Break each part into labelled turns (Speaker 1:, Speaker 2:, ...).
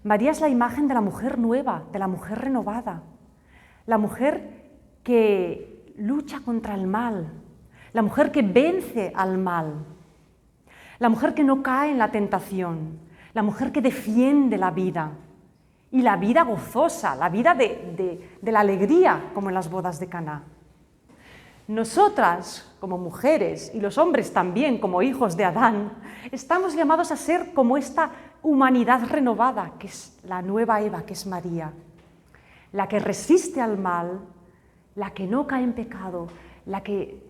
Speaker 1: María es la imagen de la mujer nueva, de la mujer renovada, la mujer que lucha contra el mal, la mujer que vence al mal, la mujer que no cae en la tentación, la mujer que defiende la vida, y la vida gozosa, la vida de la alegría, como en las bodas de Caná. Nosotras, como mujeres, y los hombres también, como hijos de Adán, estamos llamados a ser como esta humanidad renovada, que es la nueva Eva, que es María, la que resiste al mal, la que no cae en pecado, la que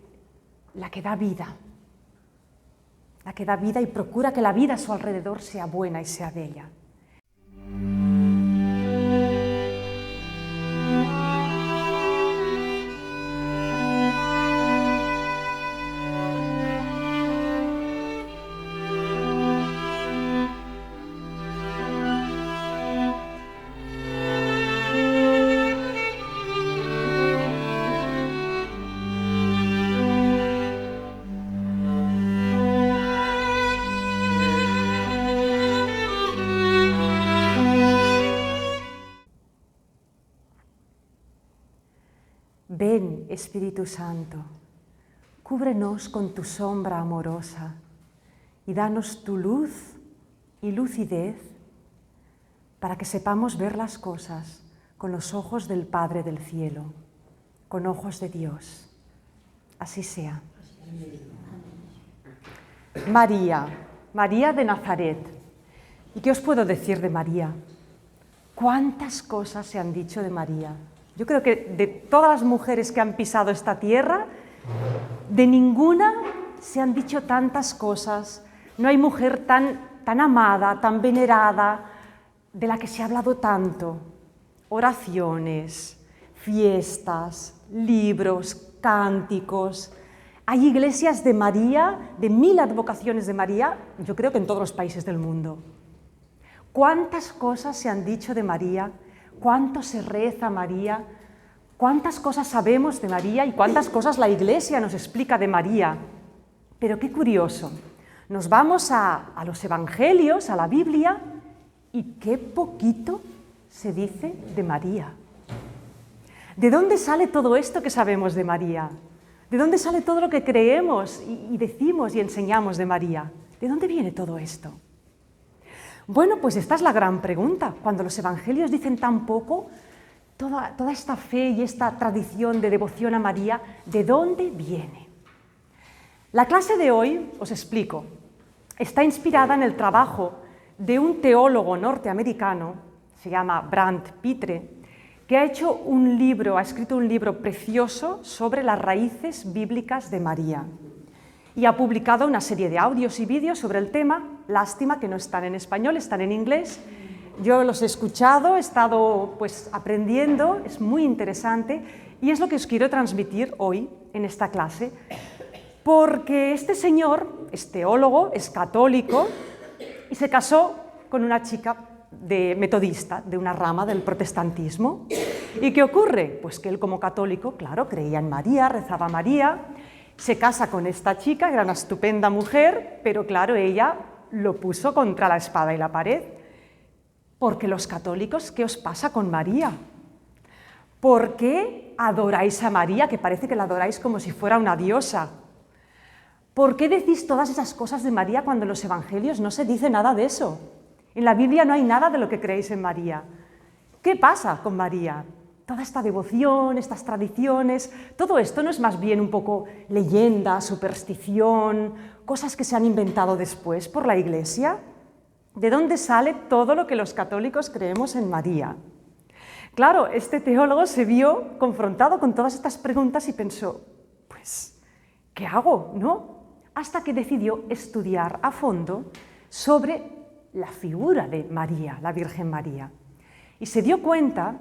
Speaker 1: da vida. La que da vida y procura que la vida a su alrededor sea buena y sea bella. Ven, Espíritu Santo, cúbrenos con tu sombra amorosa y danos tu luz y lucidez para que sepamos ver las cosas con los ojos del Padre del cielo, con ojos de Dios. Así sea. María, María de Nazaret. ¿Y qué os puedo decir de María? ¿Cuántas cosas se han dicho de María? Yo creo que de todas las mujeres que han pisado esta tierra, de ninguna se han dicho tantas cosas. No hay mujer tan amada, tan venerada, de la que se ha hablado tanto. Oraciones, fiestas, libros, cánticos. Hay iglesias de María, de 1000 advocaciones de María, yo creo que en todos los países del mundo. ¿Cuántas cosas se han dicho de María? ¿Cuánto se reza a María? ¿Cuántas cosas sabemos de María y cuántas cosas la Iglesia nos explica de María? Pero qué curioso, nos vamos a los Evangelios, a la Biblia, y qué poquito se dice de María. ¿De dónde sale todo esto que sabemos de María? ¿De dónde sale todo lo que creemos y decimos y enseñamos de María? ¿De dónde viene todo esto? Bueno, pues esta es la gran pregunta. Cuando los evangelios dicen tan poco, toda esta fe y esta tradición de devoción a María, ¿de dónde viene? La clase de hoy, os explico, está inspirada en el trabajo de un teólogo norteamericano, se llama Brant Pitre, que ha escrito un libro precioso sobre las raíces bíblicas de María. Y ha publicado una serie de audios y vídeos sobre el tema. Lástima que no están en español, están en inglés. Yo los he escuchado, he estado aprendiendo, es muy interesante y es lo que os quiero transmitir hoy en esta clase, porque este señor es teólogo, es católico y se casó con una chica metodista, de una rama del protestantismo. ¿Y qué ocurre? Pues que él como católico, claro, creía en María, rezaba a María. Se casa con esta chica, que era una estupenda mujer, pero claro, ella lo puso contra la espada y la pared. Porque los católicos, ¿qué os pasa con María? ¿Por qué adoráis a María, que parece que la adoráis como si fuera una diosa? ¿Por qué decís todas esas cosas de María cuando en los evangelios no se dice nada de eso? En la Biblia no hay nada de lo que creéis en María. ¿Qué pasa con María? Toda esta devoción, estas tradiciones, todo esto no es más bien un poco leyenda, superstición, cosas que se han inventado después por la Iglesia. ¿De dónde sale todo lo que los católicos creemos en María? Claro, este teólogo se vio confrontado con todas estas preguntas y pensó, pues, ¿qué hago? ¿No? Hasta que decidió estudiar a fondo sobre la figura de María, la Virgen María. Y se dio cuenta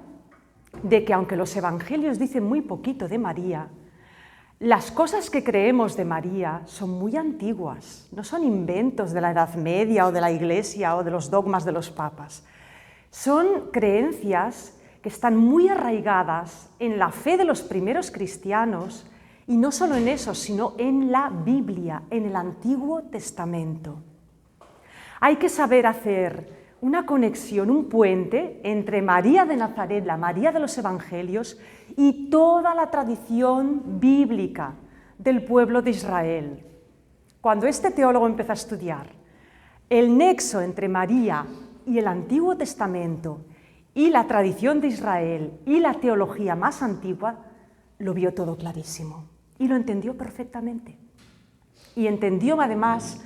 Speaker 1: de que aunque los evangelios dicen muy poquito de María, las cosas que creemos de María son muy antiguas, no son inventos de la Edad Media o de la Iglesia o de los dogmas de los papas. Son creencias que están muy arraigadas en la fe de los primeros cristianos y no solo en eso, sino en la Biblia, en el Antiguo Testamento. Hay que saber hacer una conexión, un puente entre María de Nazaret, la María de los Evangelios, y toda la tradición bíblica del pueblo de Israel. Cuando este teólogo empezó a estudiar el nexo entre María y el Antiguo Testamento y la tradición de Israel y la teología más antigua, lo vio todo clarísimo y lo entendió perfectamente. Y entendió además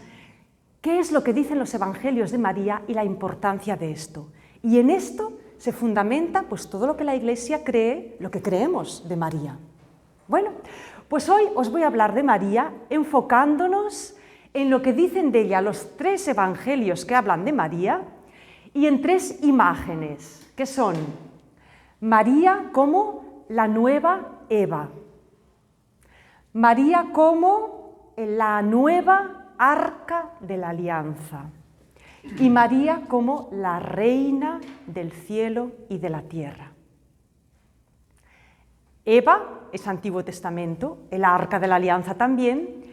Speaker 1: qué es lo que dicen los Evangelios de María y la importancia de esto. Y en esto se fundamenta pues, todo lo que la Iglesia cree, lo que creemos de María. Bueno, pues hoy os voy a hablar de María enfocándonos en lo que dicen de ella los 3 Evangelios que hablan de María y en 3 imágenes, que son María como la nueva Eva, María como la nueva Arca de la Alianza y María como la reina del cielo y de la tierra. Eva es Antiguo Testamento, el Arca de la Alianza también,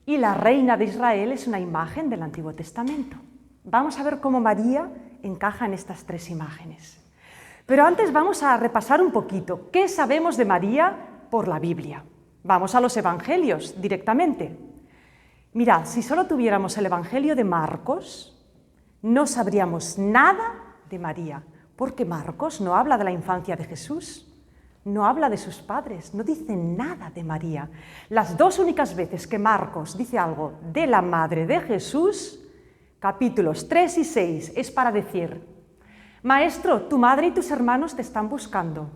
Speaker 1: y la reina de Israel es una imagen del Antiguo Testamento. Vamos a ver cómo María encaja en estas 3 imágenes. Pero antes vamos a repasar un poquito qué sabemos de María por la Biblia. Vamos a los Evangelios directamente. Mirad, si solo tuviéramos el Evangelio de Marcos, no sabríamos nada de María, porque Marcos no habla de la infancia de Jesús, no habla de sus padres, no dice nada de María. Las 2 únicas veces que Marcos dice algo de la madre de Jesús, capítulos 3 y 6, es para decir: Maestro, tu madre y tus hermanos te están buscando.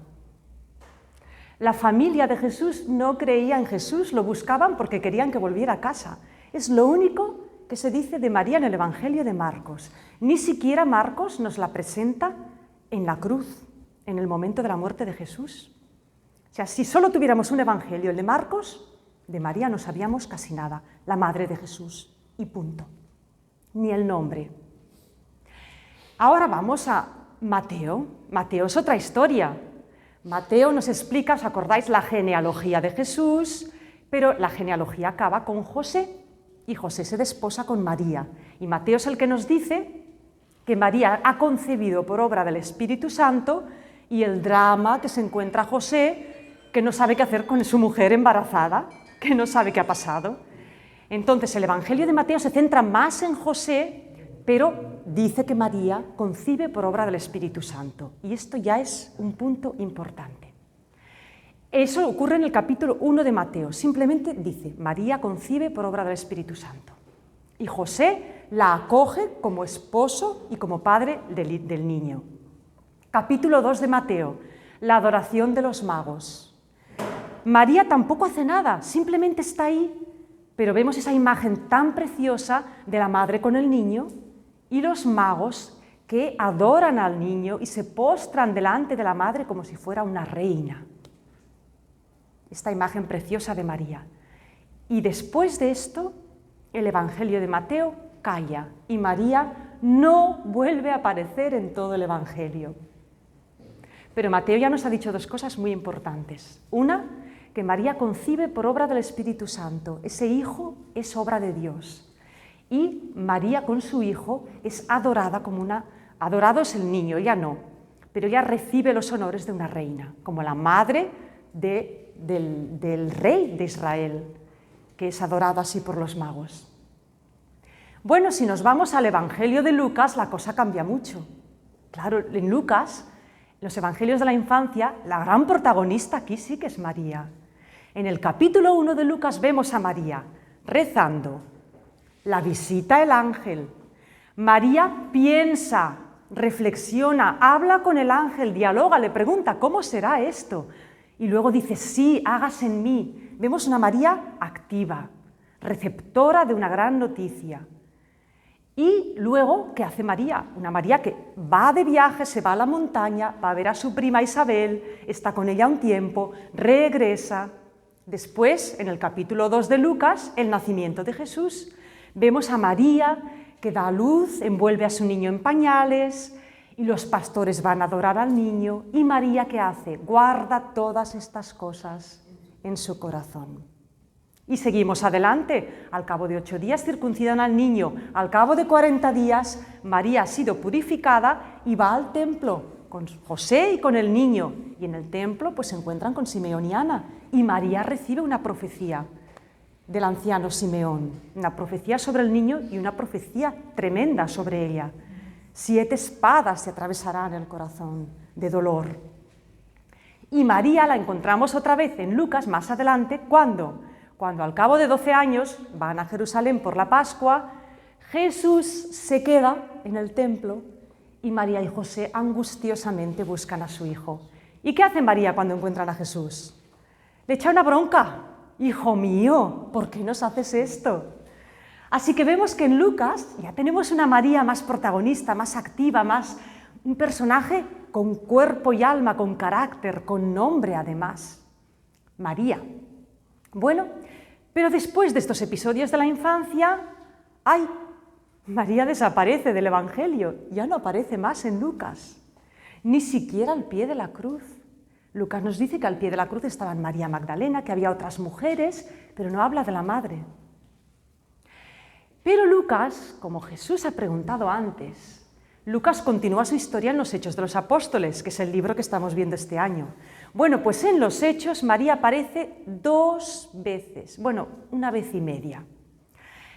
Speaker 1: La familia de Jesús no creía en Jesús, lo buscaban porque querían que volviera a casa. Es lo único que se dice de María en el Evangelio de Marcos. Ni siquiera Marcos nos la presenta en la cruz, en el momento de la muerte de Jesús. O sea, si solo tuviéramos un Evangelio, el de Marcos, de María no sabíamos casi nada, la madre de Jesús, y punto. Ni el nombre. Ahora vamos a Mateo. Mateo es otra historia. Mateo nos explica, ¿os acordáis? La genealogía de Jesús, pero la genealogía acaba con José, y José se desposa con María. Y Mateo es el que nos dice que María ha concebido por obra del Espíritu Santo y el drama que se encuentra José, que no sabe qué hacer con su mujer embarazada, que no sabe qué ha pasado. Entonces el Evangelio de Mateo se centra más en José, pero dice que María concibe por obra del Espíritu Santo. Y esto ya es un punto importante. Eso ocurre en el capítulo 1 de Mateo. Simplemente dice, María concibe por obra del Espíritu Santo. Y José la acoge como esposo y como padre del niño. Capítulo 2 de Mateo, la adoración de los magos. María tampoco hace nada, simplemente está ahí, pero vemos esa imagen tan preciosa de la madre con el niño y los magos que adoran al niño y se postran delante de la madre como si fuera una reina. Esta imagen preciosa de María. Y después de esto, el Evangelio de Mateo calla y María no vuelve a aparecer en todo el Evangelio. Pero Mateo ya nos ha dicho 2 cosas muy importantes. Una, que María concibe por obra del Espíritu Santo. Ese hijo es obra de Dios. Y María con su hijo es adorada como una... Adorado es el niño, ella no. Pero ella recibe los honores de una reina, como la madre del rey de Israel, que es adorado así por los magos. Bueno, si nos vamos al Evangelio de Lucas, la cosa cambia mucho. Claro, en Lucas, los Evangelios de la infancia, la gran protagonista aquí sí que es María. En el capítulo 1 de Lucas vemos a María rezando, la visita el ángel. María piensa, reflexiona, habla con el ángel, dialoga, le pregunta, ¿cómo será esto? Y luego dice, sí, hágase en mí. Vemos una María activa, receptora de una gran noticia. Y luego, ¿qué hace María? Una María que va de viaje, se va a la montaña, va a ver a su prima Isabel, está con ella un tiempo, regresa. Después, en el capítulo 2 de Lucas, el nacimiento de Jesús, vemos a María que da a luz, envuelve a su niño en pañales, y los pastores van a adorar al niño, y María, ¿qué hace? Guarda todas estas cosas en su corazón. Y seguimos adelante. Al cabo de 8 días circuncidan al niño. Al cabo de 40 días, María ha sido purificada y va al templo con José y con el niño. Y en el templo pues se encuentran con Simeón y Ana. Y María recibe una profecía del anciano Simeón. Una profecía sobre el niño y una profecía tremenda sobre ella. 7 espadas se atravesarán el corazón de dolor. Y María la encontramos otra vez en Lucas más adelante, cuando al cabo de 12 años van a Jerusalén por la Pascua, Jesús se queda en el templo y María y José angustiosamente buscan a su hijo. ¿Y qué hace María cuando encuentran a Jesús? Le echa una bronca. Hijo mío, ¿por qué nos haces esto? Así que vemos que en Lucas ya tenemos una María más protagonista, más activa, más un personaje con cuerpo y alma, con carácter, con nombre además. María. Bueno, pero después de estos episodios de la infancia, ¡ay! María desaparece del Evangelio, ya no aparece más en Lucas, ni siquiera al pie de la cruz. Lucas nos dice que al pie de la cruz estaban María Magdalena, que había otras mujeres, pero no habla de la madre. Pero Lucas, como Jesús ha preguntado antes, Lucas continúa su historia en los Hechos de los Apóstoles, que es el libro que estamos viendo este año. Bueno, pues en los Hechos María aparece 2 veces, bueno, 1 vez y media.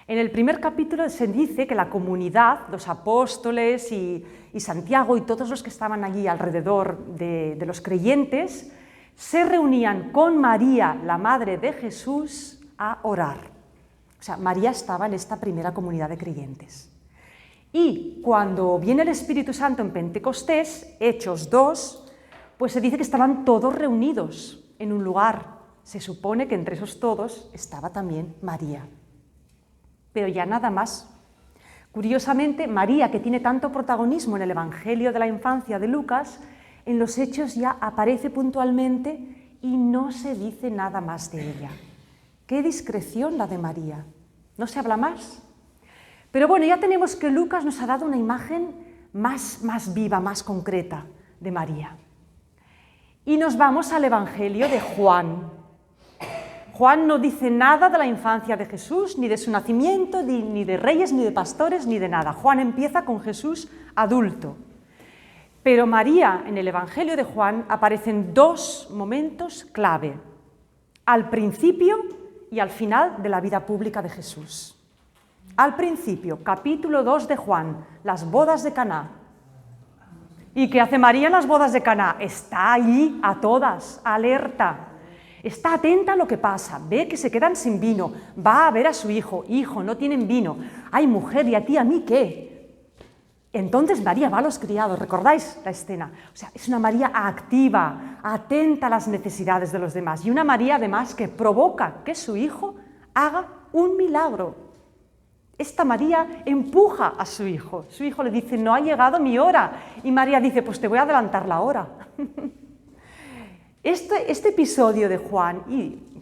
Speaker 1: En el primer capítulo se dice que la comunidad, los apóstoles y Santiago y todos los que estaban allí alrededor de los creyentes, se reunían con María, la madre de Jesús, a orar. O sea, María estaba en esta primera comunidad de creyentes. Y cuando viene el Espíritu Santo en Pentecostés, Hechos 2, pues se dice que estaban todos reunidos en un lugar. Se supone que entre esos todos estaba también María. Pero ya nada más. Curiosamente, María, que tiene tanto protagonismo en el Evangelio de la infancia de Lucas, en los Hechos ya aparece puntualmente y no se dice nada más de ella. ¡Qué discreción la de María! No se habla más. Pero bueno, ya tenemos que Lucas nos ha dado una imagen más viva, más concreta de María. Y nos vamos al Evangelio de Juan. Juan no dice nada de la infancia de Jesús, ni de su nacimiento, ni de reyes, ni de pastores, ni de nada. Juan empieza con Jesús adulto. Pero María, en el Evangelio de Juan, aparecen 2 momentos clave. Al principio y al final de la vida pública de Jesús. Al principio, capítulo 2 de Juan, las bodas de Caná. ¿Y qué hace María en las bodas de Caná? Está allí a todas, alerta. Está atenta a lo que pasa, ve que se quedan sin vino, va a ver a su hijo, hijo, no tienen vino. Ay, mujer, ¿y a ti, a mí qué? Entonces María va a los criados, ¿recordáis la escena? O sea, es una María activa, atenta a las necesidades de los demás. Y una María, además, que provoca que su hijo haga un milagro. Esta María empuja a su hijo. Su hijo le dice, no ha llegado mi hora. Y María dice, pues te voy a adelantar la hora. Este episodio de Juan,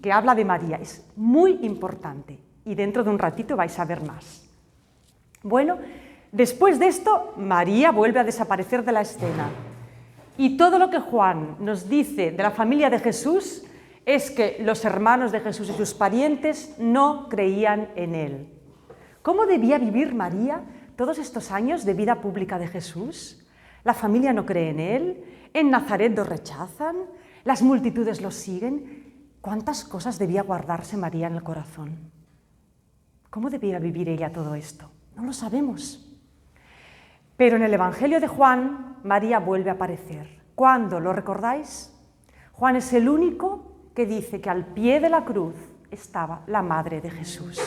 Speaker 1: que habla de María, es muy importante. Y dentro de un ratito vais a ver más. Bueno, después de esto, María vuelve a desaparecer de la escena. Y todo lo que Juan nos dice de la familia de Jesús es que los hermanos de Jesús y sus parientes no creían en él. ¿Cómo debía vivir María todos estos años de vida pública de Jesús? La familia no cree en él, en Nazaret lo rechazan, las multitudes lo siguen. ¿Cuántas cosas debía guardarse María en el corazón? ¿Cómo debía vivir ella todo esto? No lo sabemos. Pero en el Evangelio de Juan, María vuelve a aparecer. ¿Cuándo? ¿Lo recordáis? Juan es el único que dice que al pie de la cruz estaba la madre de Jesús.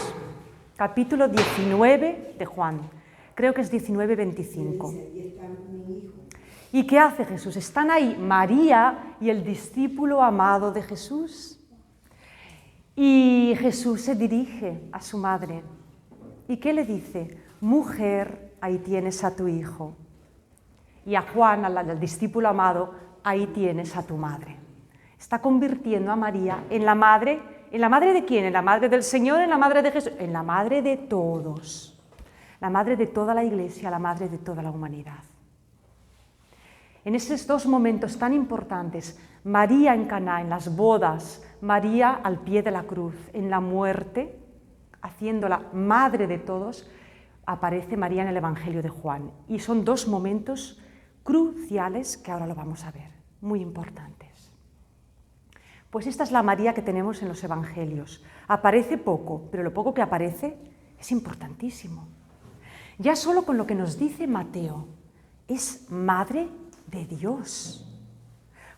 Speaker 1: Capítulo 19 de Juan, creo que es 19:25. ¿Y qué hace Jesús? Están ahí María y el discípulo amado de Jesús. Y Jesús se dirige a su madre. ¿Y qué le dice? Mujer, ahí tienes a tu hijo. Y a Juan, al discípulo amado, ahí tienes a tu madre. Está convirtiendo a María en la madre. ¿En la madre de quién? ¿En la madre del Señor? ¿En la madre de Jesús? En la madre de todos. La madre de toda la Iglesia, la madre de toda la humanidad. en esos dos momentos tan importantes, María en Caná, en las bodas, María al pie de la cruz, en la muerte, haciéndola madre de todos, aparece María en el Evangelio de Juan. Y son dos momentos cruciales que ahora lo vamos a ver, muy importantes. Pues esta es la María que tenemos en los Evangelios. Aparece poco, pero lo poco que aparece es importantísimo. Ya solo con lo que nos dice Mateo, es madre de Dios.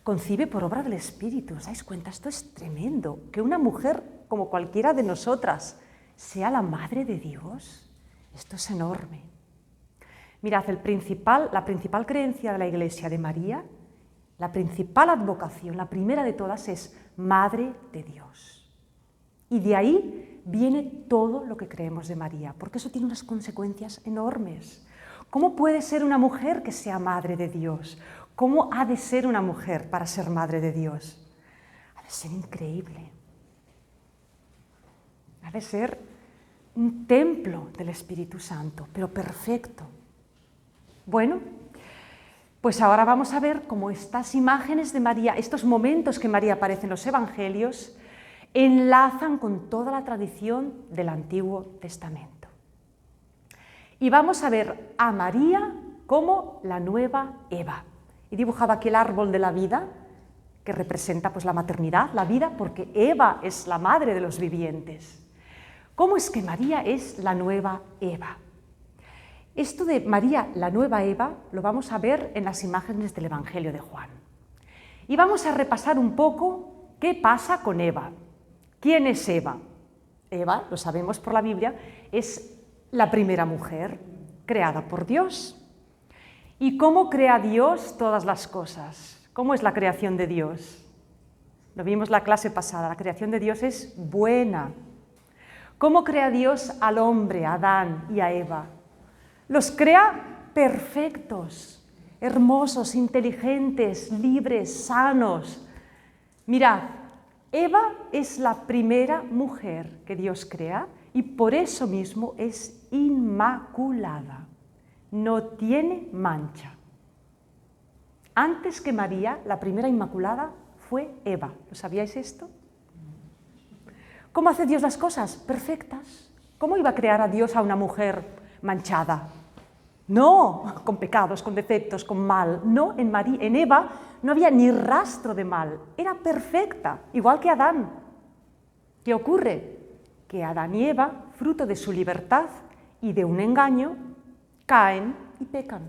Speaker 1: Concibe por obra del Espíritu. ¿Os dais cuenta? Esto es tremendo. Que una mujer como cualquiera de nosotras sea la madre de Dios. Esto es enorme. Mirad, la principal creencia de la Iglesia de María, la principal advocación, la primera de todas, es Madre de Dios. Y de ahí viene todo lo que creemos de María, porque eso tiene unas consecuencias enormes. ¿Cómo puede ser una mujer que sea Madre de Dios? ¿Cómo ha de ser una mujer para ser Madre de Dios? Ha de ser increíble. Ha de ser un templo del Espíritu Santo, pero perfecto. Bueno, pues ahora vamos a ver cómo estas imágenes de María, estos momentos que María aparece en los Evangelios, enlazan con toda la tradición del Antiguo Testamento. Y vamos a ver a María como la nueva Eva. He dibujado aquí el árbol de la vida, que representa pues la maternidad, la vida, porque Eva es la madre de los vivientes. ¿Cómo es que María es la nueva Eva? Esto de María, la nueva Eva, lo vamos a ver en las imágenes del Evangelio de Juan. Y vamos a repasar un poco qué pasa con Eva. ¿Quién es Eva? Eva, lo sabemos por la Biblia, es la primera mujer creada por Dios. ¿Y cómo crea Dios todas las cosas? ¿Cómo es la creación de Dios? Lo vimos la clase pasada, la creación de Dios es buena. ¿Cómo crea Dios al hombre, a Adán y a Eva? Los crea perfectos, hermosos, inteligentes, libres, sanos. Mirad, Eva es la primera mujer que Dios crea y por eso mismo es inmaculada. No tiene mancha. Antes que María, la primera inmaculada fue Eva. ¿Lo sabíais esto? ¿Cómo hace Dios las cosas? Perfectas. ¿Cómo iba a crear a Dios a una mujer manchada? No, con pecados, con defectos, con mal. No, en Eva no había ni rastro de mal. Era perfecta, igual que Adán. ¿Qué ocurre? Que Adán y Eva, fruto de su libertad y de un engaño, caen y pecan.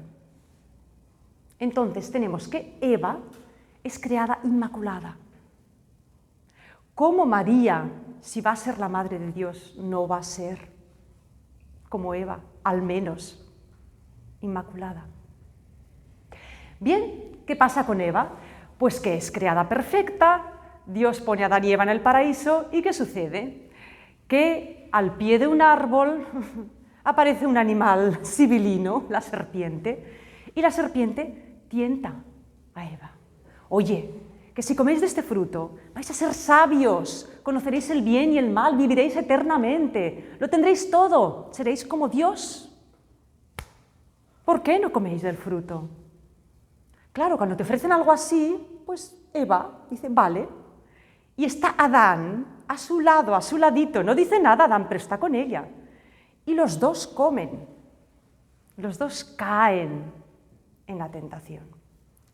Speaker 1: Entonces tenemos que Eva es creada inmaculada. ¿Cómo María, si va a ser la madre de Dios, no va a ser como Eva, al menos inmaculada? Bien, ¿qué pasa con Eva? Pues que es creada perfecta, Dios pone a Adán y Eva en el paraíso, ¿y qué sucede? Que al pie de un árbol aparece un animal sibilino, la serpiente, y la serpiente tienta a Eva. Oye, que si coméis de este fruto vais a ser sabios, conoceréis el bien y el mal, viviréis eternamente, lo tendréis todo, seréis como Dios. ¿Por qué no coméis del fruto? Claro, cuando te ofrecen algo así, pues Eva dice, vale. Y está Adán a su lado, a su ladito, no dice nada Adán, pero está con ella. Y los dos comen, los dos caen en la tentación.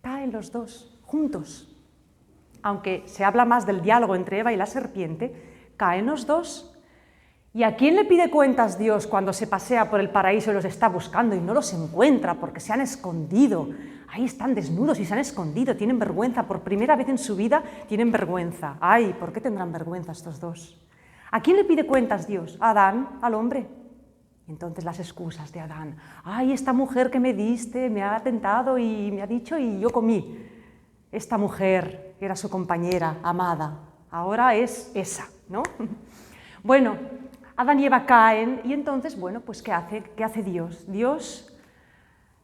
Speaker 1: Caen los dos, juntos. Aunque se habla más del diálogo entre Eva y la serpiente, caen los dos. ¿Y a quién le pide cuentas Dios cuando se pasea por el paraíso y los está buscando y no los encuentra porque se han escondido? Ahí están desnudos y se han escondido, tienen vergüenza, por primera vez en su vida tienen vergüenza. Ay, ¿por qué tendrán vergüenza estos dos? ¿A quién le pide cuentas Dios? ¿A Adán, al hombre? Entonces las excusas de Adán. Ay, esta mujer que me diste me ha tentado y me ha dicho y yo comí. Esta mujer era su compañera amada, ahora es esa, ¿no? Bueno, Adán y Eva caen y entonces, bueno, pues ¿qué hace Dios? Dios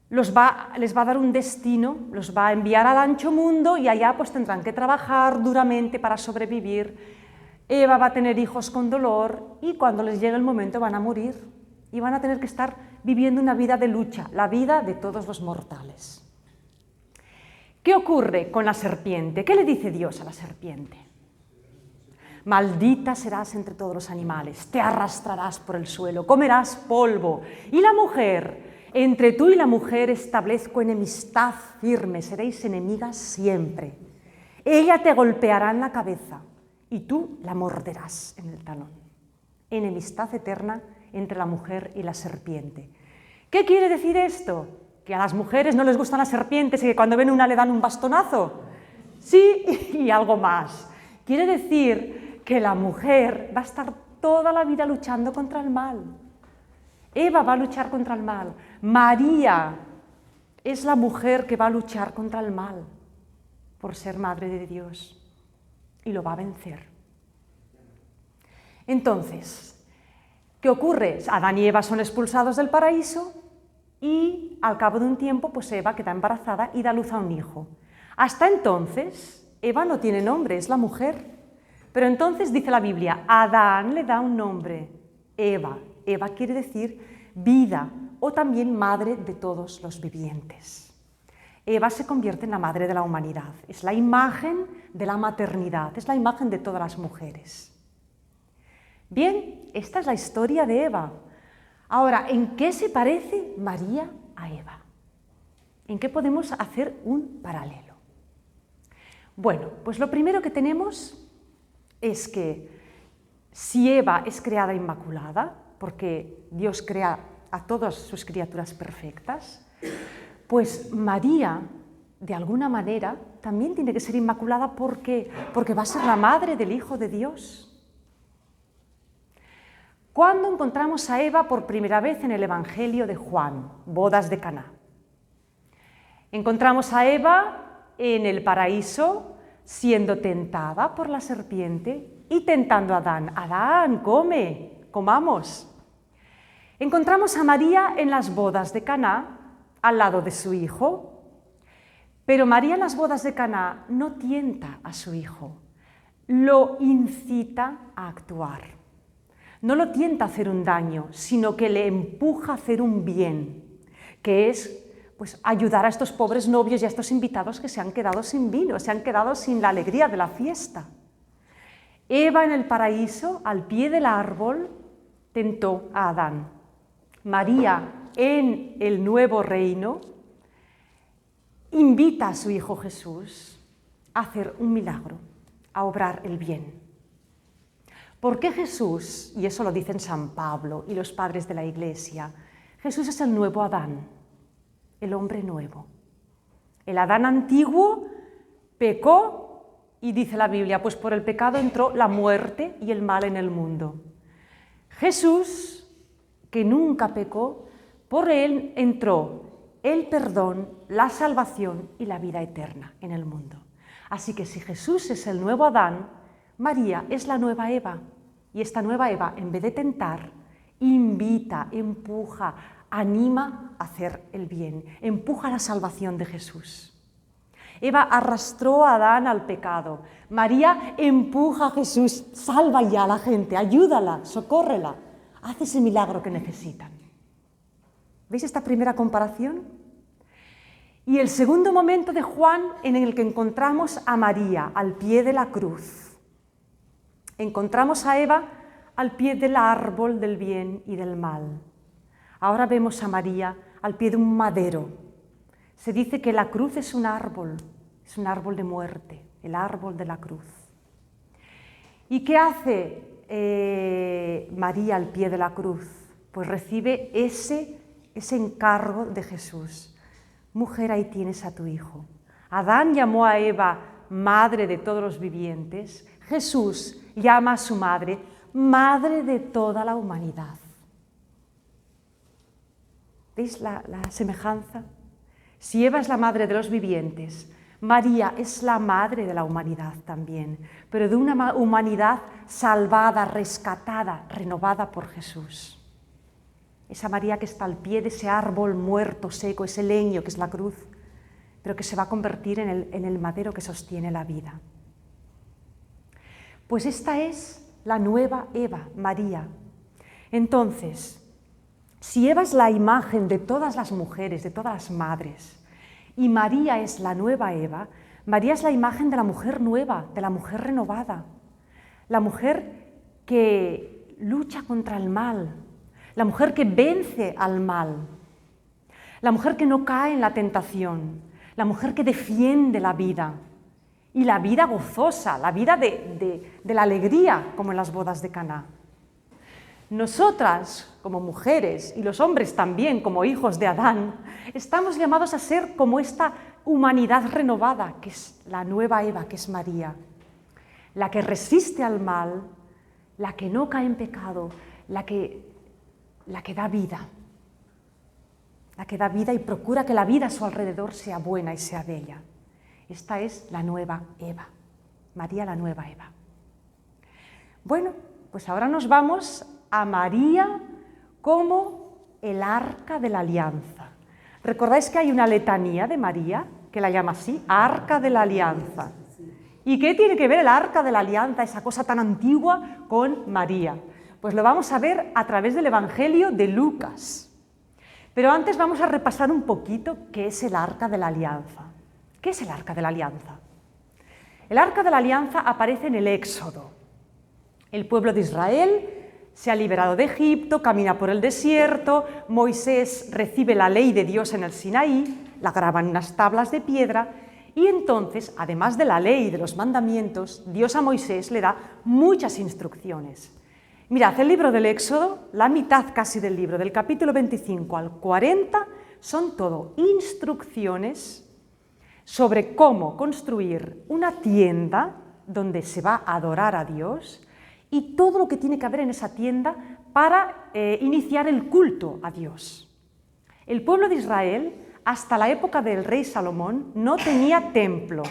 Speaker 1: les va a dar un destino, los va a enviar al ancho mundo y allá pues tendrán que trabajar duramente para sobrevivir. Eva va a tener hijos con dolor y cuando les llegue el momento van a morir y van a tener que estar viviendo una vida de lucha, la vida de todos los mortales. ¿Qué ocurre con la serpiente? ¿Qué le dice Dios a la serpiente? Maldita serás entre todos los animales, te arrastrarás por el suelo, comerás polvo. Y la mujer, entre tú y la mujer establezco enemistad firme, seréis enemigas siempre. Ella te golpeará en la cabeza y tú la morderás en el talón. Enemistad eterna entre la mujer y la serpiente. ¿Qué quiere decir esto? ¿Que a las mujeres no les gustan las serpientes y que cuando ven una le dan un bastonazo? Sí, y algo más. Quiere decir que la mujer va a estar toda la vida luchando contra el mal. Eva va a luchar contra el mal. María es la mujer que va a luchar contra el mal por ser madre de Dios y lo va a vencer. Entonces, ¿qué ocurre? Adán y Eva son expulsados del paraíso y al cabo de un tiempo, pues Eva queda embarazada y da luz a un hijo. Hasta entonces, Eva no tiene nombre, es la mujer. Pero entonces dice la Biblia, Adán le da un nombre, Eva. Eva quiere decir vida o también madre de todos los vivientes. Eva se convierte en la madre de la humanidad, es la imagen de la maternidad, es la imagen de todas las mujeres. Bien, esta es la historia de Eva. Ahora, ¿en qué se parece María a Eva? ¿En qué podemos hacer un paralelo? Bueno, pues lo primero que tenemos es que si Eva es creada inmaculada, porque Dios crea a todas sus criaturas perfectas, pues María, de alguna manera, también tiene que ser inmaculada porque va a ser la madre del Hijo de Dios. ¿Cuándo encontramos a Eva por primera vez en el Evangelio de Juan? Bodas de Caná. Encontramos a Eva en el paraíso, siendo tentada por la serpiente y tentando a Adán. Adán, come, comamos. Encontramos a María en las bodas de Caná, al lado de su hijo. Pero María en las bodas de Caná no tienta a su hijo, lo incita a actuar. No lo tienta a hacer un daño, sino que le empuja a hacer un bien, que es pues ayudar a estos pobres novios y a estos invitados que se han quedado sin vino, se han quedado sin la alegría de la fiesta. Eva en el paraíso, al pie del árbol, tentó a Adán. María en el nuevo reino invita a su Hijo Jesús a hacer un milagro, a obrar el bien. ¿Por qué Jesús? Y eso lo dicen San Pablo y los padres de la Iglesia. Jesús es el nuevo Adán, el hombre nuevo. El Adán antiguo pecó y dice la Biblia, pues por el pecado entró la muerte y el mal en el mundo. Jesús, que nunca pecó, por él entró el perdón, la salvación y la vida eterna en el mundo. Así que si Jesús es el nuevo Adán, María es la nueva Eva. Y esta nueva Eva, en vez de tentar, invita, empuja, anima a hacer el bien, empuja a la salvación de Jesús. Eva arrastró a Adán al pecado. María empuja a Jesús, salva ya a la gente, ayúdala, socórrela, haz ese milagro que necesitan. ¿Veis esta primera comparación? Y el segundo momento de Juan en el que encontramos a María al pie de la cruz. Encontramos a Eva al pie del árbol del bien y del mal. Ahora vemos a María al pie de un madero. Se dice que la cruz es un árbol de muerte, el árbol de la cruz. ¿Y qué hace María al pie de la cruz? Pues recibe ese encargo de Jesús. Mujer, ahí tienes a tu hijo. Adán llamó a Eva madre de todos los vivientes. Jesús llama a su madre, madre de toda la humanidad. ¿Veis la semejanza? Si Eva es la madre de los vivientes, María es la madre de la humanidad también, pero de una humanidad salvada, rescatada, renovada por Jesús. Esa María que está al pie de ese árbol muerto, seco, ese leño que es la cruz, pero que se va a convertir en el madero que sostiene la vida. Pues esta es la nueva Eva, María. Entonces, si Eva es la imagen de todas las mujeres, de todas las madres, Y María es la nueva Eva. María es la imagen de la mujer nueva, de la mujer renovada, la mujer que lucha contra el mal, la mujer que vence al mal, la mujer que no cae en la tentación, la mujer que defiende la vida, y la vida gozosa, la vida de la alegría, como en las bodas de Caná. Nosotras, como mujeres, y los hombres también, como hijos de Adán, estamos llamados a ser como esta humanidad renovada, que es la nueva Eva, que es María, la que resiste al mal, la que no cae en pecado, la que da vida, y procura que la vida a su alrededor sea buena y sea bella. Esta es la nueva Eva, María la nueva Eva. Bueno, pues ahora nos vamos a María como el arca de la alianza. ¿Recordáis que hay una letanía de María que la llama así? Arca de la alianza. ¿Y qué tiene que ver el arca de la alianza, esa cosa tan antigua, con María? Pues lo vamos a ver a través del Evangelio de Lucas. Pero antes vamos a repasar un poquito qué es el arca de la alianza. ¿Qué es el arca de la alianza? El arca de la alianza aparece en el Éxodo. El pueblo de Israel se ha liberado de Egipto, camina por el desierto, Moisés recibe la ley de Dios en el Sinaí, la graba en unas tablas de piedra, y entonces, además de la ley y de los mandamientos, Dios a Moisés le da muchas instrucciones. Mirad, el libro del Éxodo, la mitad casi del libro, del capítulo 25 al 40, son todo instrucciones sobre cómo construir una tienda donde se va a adorar a Dios y todo lo que tiene que haber en esa tienda para iniciar el culto a Dios. El pueblo de Israel, hasta la época del rey Salomón, no tenía templo.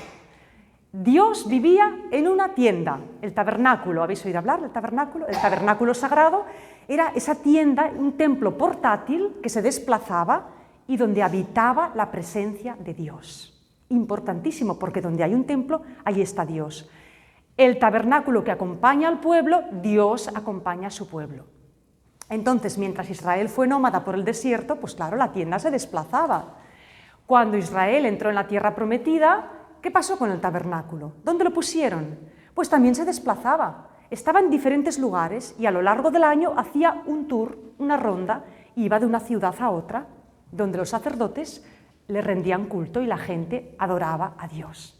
Speaker 1: Dios vivía en una tienda, el tabernáculo. ¿Habéis oído hablar del tabernáculo? El tabernáculo sagrado era esa tienda, un templo portátil que se desplazaba y donde habitaba la presencia de Dios. Importantísimo, porque donde hay un templo, ahí está Dios. El tabernáculo que acompaña al pueblo, Dios acompaña a su pueblo. Entonces, mientras Israel fue nómada por el desierto, pues claro, la tienda se desplazaba. Cuando Israel entró en la tierra prometida, ¿qué pasó con el tabernáculo? ¿Dónde lo pusieron? Pues también se desplazaba. Estaba en diferentes lugares y a lo largo del año hacía un tour, una ronda, iba de una ciudad a otra, donde los sacerdotes le rendían culto y la gente adoraba a Dios.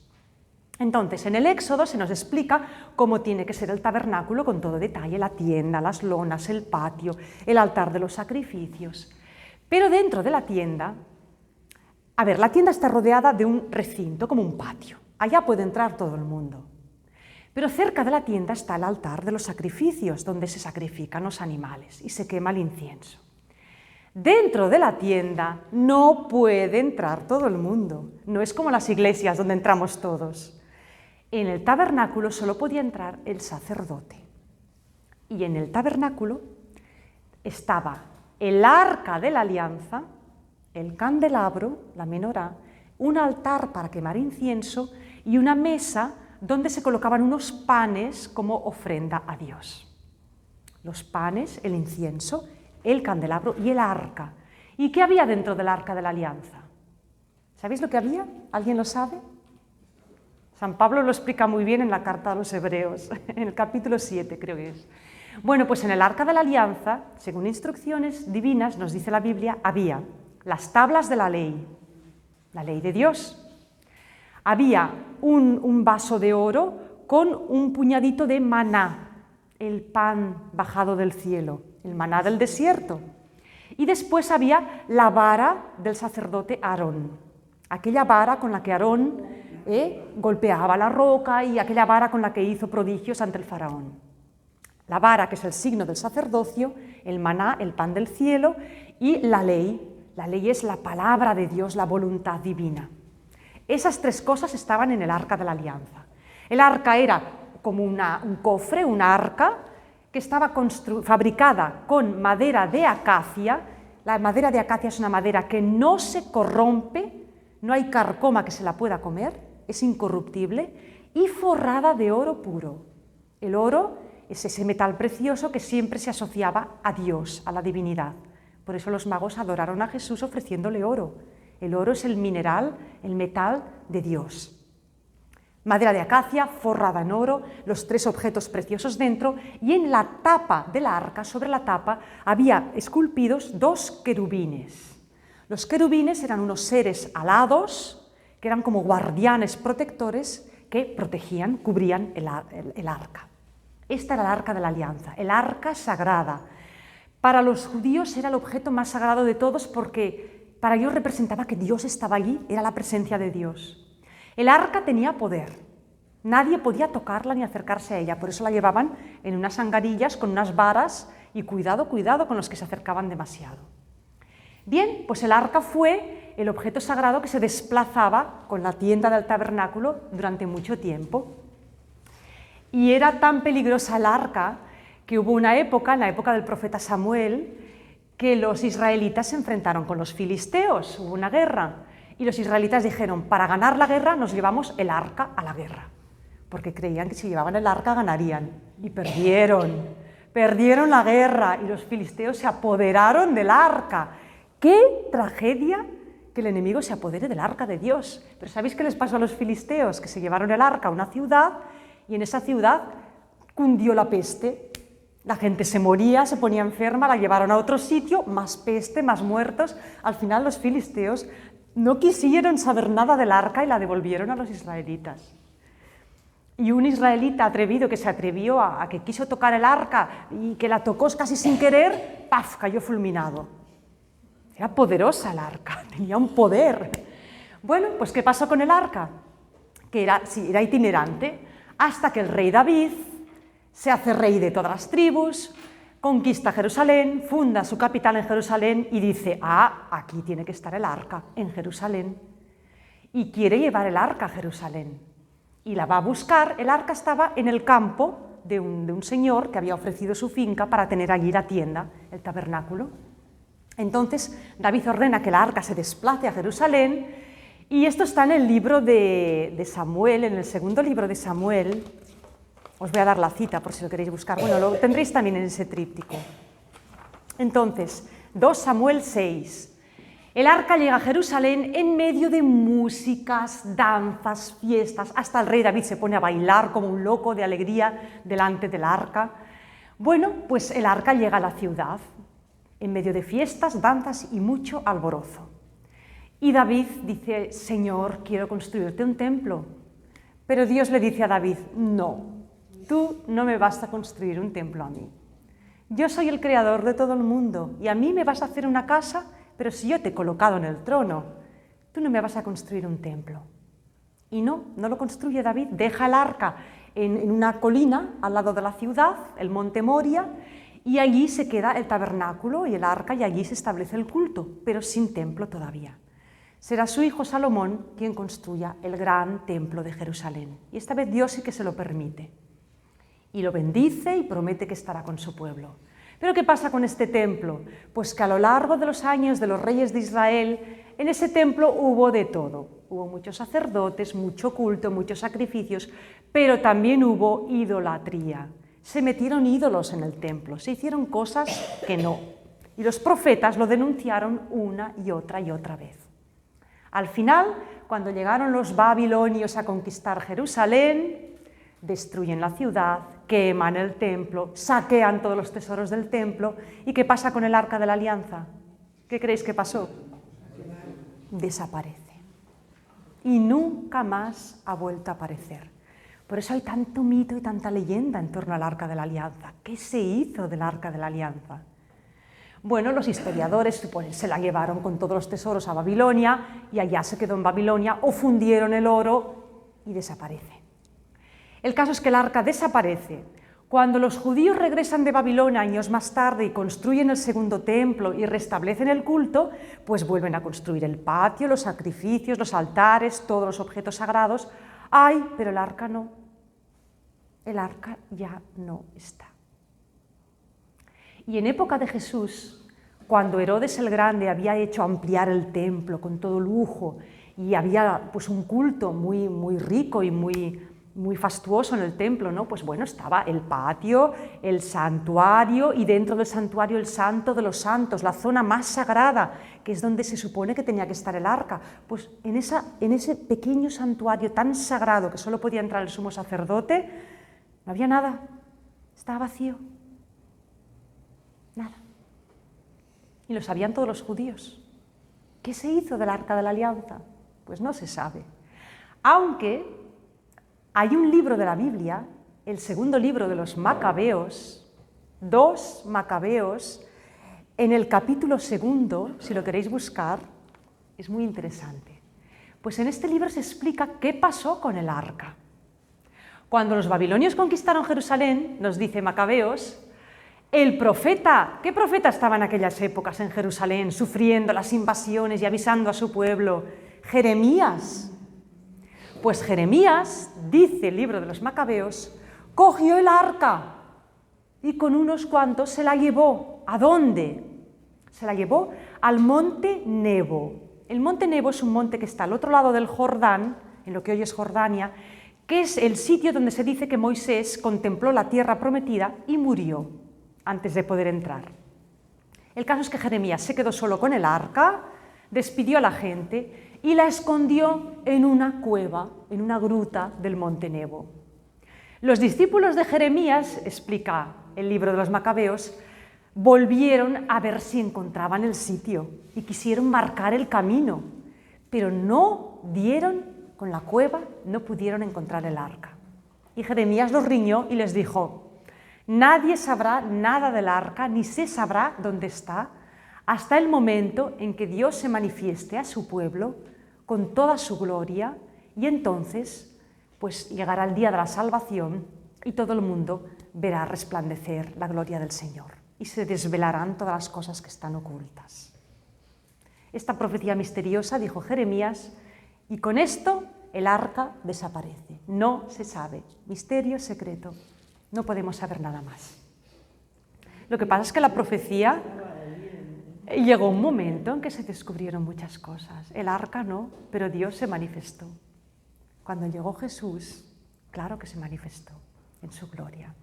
Speaker 1: Entonces, en el Éxodo se nos explica cómo tiene que ser el tabernáculo con todo detalle, la tienda, las lonas, el patio, el altar de los sacrificios. Pero dentro de la tienda, la tienda está rodeada de un recinto, como un patio. Allá puede entrar todo el mundo. Pero cerca de la tienda está el altar de los sacrificios, donde se sacrifican los animales y se quema el incienso. Dentro de la tienda no puede entrar todo el mundo. No es como las iglesias donde entramos todos. En el tabernáculo solo podía entrar el sacerdote. Y en el tabernáculo estaba el arca de la alianza, el candelabro, la menorá, un altar para quemar incienso y una mesa donde se colocaban unos panes como ofrenda a Dios. Los panes, el incienso, el candelabro y el arca. ¿Y qué había dentro del arca de la alianza? ¿Sabéis lo que había? ¿Alguien lo sabe? San Pablo lo explica muy bien en la carta a los Hebreos, en el capítulo 7 creo que es. Bueno, pues en el arca de la alianza, según instrucciones divinas, nos dice la Biblia, había las tablas de la ley de Dios. Había un vaso de oro con un puñadito de maná, el pan bajado del cielo, el maná del desierto. Y después había la vara del sacerdote Aarón, aquella vara con la que Aarón golpeaba la roca y aquella vara con la que hizo prodigios ante el faraón. La vara, que es el signo del sacerdocio, el maná, el pan del cielo, y la ley. La ley es la palabra de Dios, la voluntad divina. Esas tres cosas estaban en el arca de la alianza. El arca era como un cofre, una arca, que estaba fabricada con madera de acacia. La madera de acacia es una madera que no se corrompe, no hay carcoma que se la pueda comer, es incorruptible, y forrada de oro puro. El oro es ese metal precioso que siempre se asociaba a Dios, a la divinidad. Por eso los magos adoraron a Jesús ofreciéndole oro. El oro es el mineral, el metal de Dios. Madera de acacia forrada en oro, los 3 objetos preciosos dentro, y en la tapa del arca, sobre la tapa, había esculpidos 2 querubines. Los querubines eran unos seres alados, que eran como guardianes protectores que protegían, cubrían el arca. Esta era el arca de la alianza, el arca sagrada. Para los judíos era el objeto más sagrado de todos porque para ellos representaba que Dios estaba allí, era la presencia de Dios. El arca tenía poder, nadie podía tocarla ni acercarse a ella, por eso la llevaban en unas angarillas con unas varas y cuidado, cuidado con los que se acercaban demasiado. Bien, pues el arca fue el objeto sagrado que se desplazaba con la tienda del tabernáculo durante mucho tiempo. Y era tan peligrosa el arca que hubo una época, en la época del profeta Samuel, que los israelitas se enfrentaron con los filisteos, hubo una guerra. Y los israelitas dijeron, para ganar la guerra nos llevamos el arca a la guerra, porque creían que si llevaban el arca ganarían, y perdieron la guerra, y los filisteos se apoderaron del arca. ¡Qué tragedia que el enemigo se apodere del arca de Dios! Pero ¿sabéis qué les pasó a los filisteos? Que se llevaron el arca a una ciudad, y en esa ciudad cundió la peste. La gente se moría, se ponía enferma, la llevaron a otro sitio, más peste, más muertos. Al final los filisteos no quisieron saber nada del arca y la devolvieron a los israelitas. Y un israelita atrevido que se atrevió a que quiso tocar el arca y que la tocó casi sin querer, ¡paf!, cayó fulminado. Era poderosa el arca, tenía un poder. Bueno, pues ¿qué pasó con el arca? Que era itinerante, hasta que el rey David se hace rey de todas las tribus, conquista Jerusalén, funda su capital en Jerusalén y dice, aquí tiene que estar el arca, en Jerusalén. Y quiere llevar el arca a Jerusalén. Y la va a buscar. El arca estaba en el campo de un señor que había ofrecido su finca para tener allí la tienda, el tabernáculo. Entonces David ordena que el arca se desplace a Jerusalén, y esto está en el libro de Samuel, en el segundo libro de Samuel. Os voy a dar la cita por si lo queréis buscar. Bueno, lo tendréis también en ese tríptico. Entonces, 2 Samuel 6. El arca llega a Jerusalén en medio de músicas, danzas, fiestas. Hasta el rey David se pone a bailar como un loco de alegría delante del arca. Bueno, pues el arca llega a la ciudad en medio de fiestas, danzas y mucho alborozo. Y David dice, Señor, quiero construirte un templo. Pero Dios le dice a David, no. Tú no me vas a construir un templo a mí. Yo soy el creador de todo el mundo y a mí me vas a hacer una casa, pero si yo te he colocado en el trono, tú no me vas a construir un templo. Y no lo construye David, deja el arca en una colina al lado de la ciudad, el monte Moria, y allí se queda el tabernáculo y el arca y allí se establece el culto, pero sin templo todavía. Será su hijo Salomón quien construya el gran templo de Jerusalén. Y esta vez Dios sí que se lo permite. Y lo bendice y promete que estará con su pueblo. ¿Pero qué pasa con este templo? Pues que a lo largo de los años de los reyes de Israel, en ese templo hubo de todo. Hubo muchos sacerdotes, mucho culto, muchos sacrificios, pero también hubo idolatría. Se metieron ídolos en el templo, se hicieron cosas que no. Y los profetas lo denunciaron una y otra vez. Al final, cuando llegaron los babilonios a conquistar Jerusalén, destruyen la ciudad, queman el templo, saquean todos los tesoros del templo. ¿Y qué pasa con el arca de la alianza? ¿Qué creéis que pasó? Desaparece. Y nunca más ha vuelto a aparecer. Por eso hay tanto mito y tanta leyenda en torno al arca de la alianza. ¿Qué se hizo del arca de la alianza? Bueno, los historiadores suponen se la llevaron con todos los tesoros a Babilonia y allá se quedó en Babilonia, o fundieron el oro y desaparece. El caso es que el arca desaparece. Cuando los judíos regresan de Babilonia años más tarde y construyen el segundo templo y restablecen el culto, pues vuelven a construir el patio, los sacrificios, los altares, todos los objetos sagrados. ¡Ay! Pero el arca no. El arca ya no está. Y en época de Jesús, cuando Herodes el Grande había hecho ampliar el templo con todo lujo y había pues un culto muy rico y muy muy fastuoso en el templo, ¿no? Pues bueno, estaba el patio, el santuario y dentro del santuario el santo de los santos, la zona más sagrada, que es donde se supone que tenía que estar el arca. Pues en ese pequeño santuario tan sagrado que solo podía entrar el sumo sacerdote, no había nada, estaba vacío, nada. Y lo sabían todos los judíos. ¿Qué se hizo del arca de la alianza? Pues no se sabe. Aunque hay un libro de la Biblia, el segundo libro de los Macabeos, 2 Macabeos, en el capítulo 2, si lo queréis buscar, es muy interesante. Pues en este libro se explica qué pasó con el arca. Cuando los babilonios conquistaron Jerusalén, nos dice Macabeos, el profeta, ¿qué profeta estaba en aquellas épocas en Jerusalén, sufriendo las invasiones y avisando a su pueblo? Jeremías. Pues Jeremías, dice el libro de los Macabeos, cogió el arca y con unos cuantos se la llevó. ¿A dónde? Se la llevó al monte Nebo. El monte Nebo es un monte que está al otro lado del Jordán, en lo que hoy es Jordania, que es el sitio donde se dice que Moisés contempló la tierra prometida y murió antes de poder entrar. El caso es que Jeremías se quedó solo con el arca, despidió a la gente y la escondió en una cueva, en una gruta del monte Nebo. Los discípulos de Jeremías, explica el libro de los Macabeos, volvieron a ver si encontraban el sitio y quisieron marcar el camino, pero no dieron con la cueva, no pudieron encontrar el arca. Y Jeremías los riñó y les dijo, nadie sabrá nada del arca, ni se sabrá dónde está, hasta el momento en que Dios se manifieste a su pueblo con toda su gloria, y entonces pues llegará el día de la salvación y todo el mundo verá resplandecer la gloria del Señor y se desvelarán todas las cosas que están ocultas. Esta profecía misteriosa, dijo Jeremías, y con esto el arca desaparece. No se sabe, misterio secreto, no podemos saber nada más. Lo que pasa es que la profecía llegó un momento en que se descubrieron muchas cosas. El arca no, pero Dios se manifestó. Cuando llegó Jesús, claro que se manifestó en su gloria.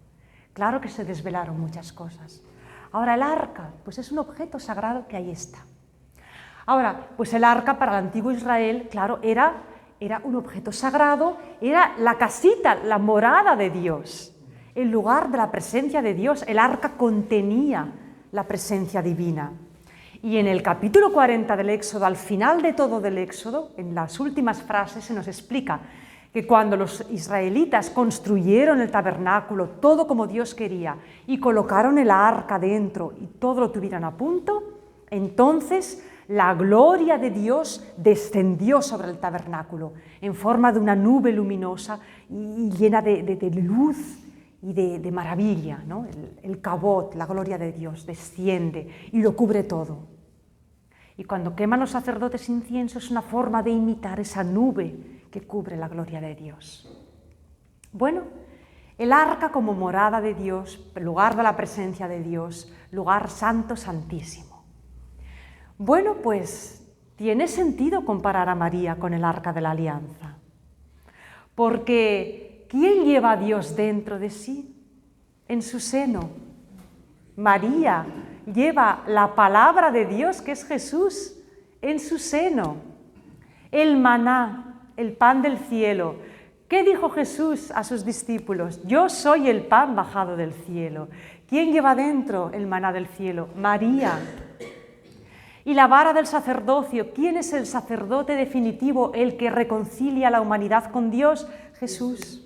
Speaker 1: Claro que se desvelaron muchas cosas. Ahora el arca, pues es un objeto sagrado que ahí está. Ahora, pues el arca para el antiguo Israel, claro, era un objeto sagrado, era la casita, la morada de Dios, el lugar de la presencia de Dios. El arca contenía la presencia divina. Y en el capítulo 40 del Éxodo, al final de todo del Éxodo, en las últimas frases se nos explica que cuando los israelitas construyeron el tabernáculo, todo como Dios quería, y colocaron el arca dentro y todo lo tuvieron a punto, entonces la gloria de Dios descendió sobre el tabernáculo en forma de una nube luminosa y llena de luz y de maravilla, ¿no? El cabot, la gloria de Dios, desciende y lo cubre todo. Y cuando queman los sacerdotes incienso es una forma de imitar esa nube que cubre la gloria de Dios. Bueno, el arca como morada de Dios, lugar de la presencia de Dios, lugar santo, santísimo. Bueno, pues tiene sentido comparar a María con el arca de la alianza, porque ¿quién lleva a Dios dentro de sí? En su seno. María lleva la palabra de Dios, que es Jesús, en su seno. El maná, el pan del cielo. ¿Qué dijo Jesús a sus discípulos? Yo soy el pan bajado del cielo. ¿Quién lleva dentro el maná del cielo? María. Y la vara del sacerdocio. ¿Quién es el sacerdote definitivo, el que reconcilia a la humanidad con Dios? Jesús.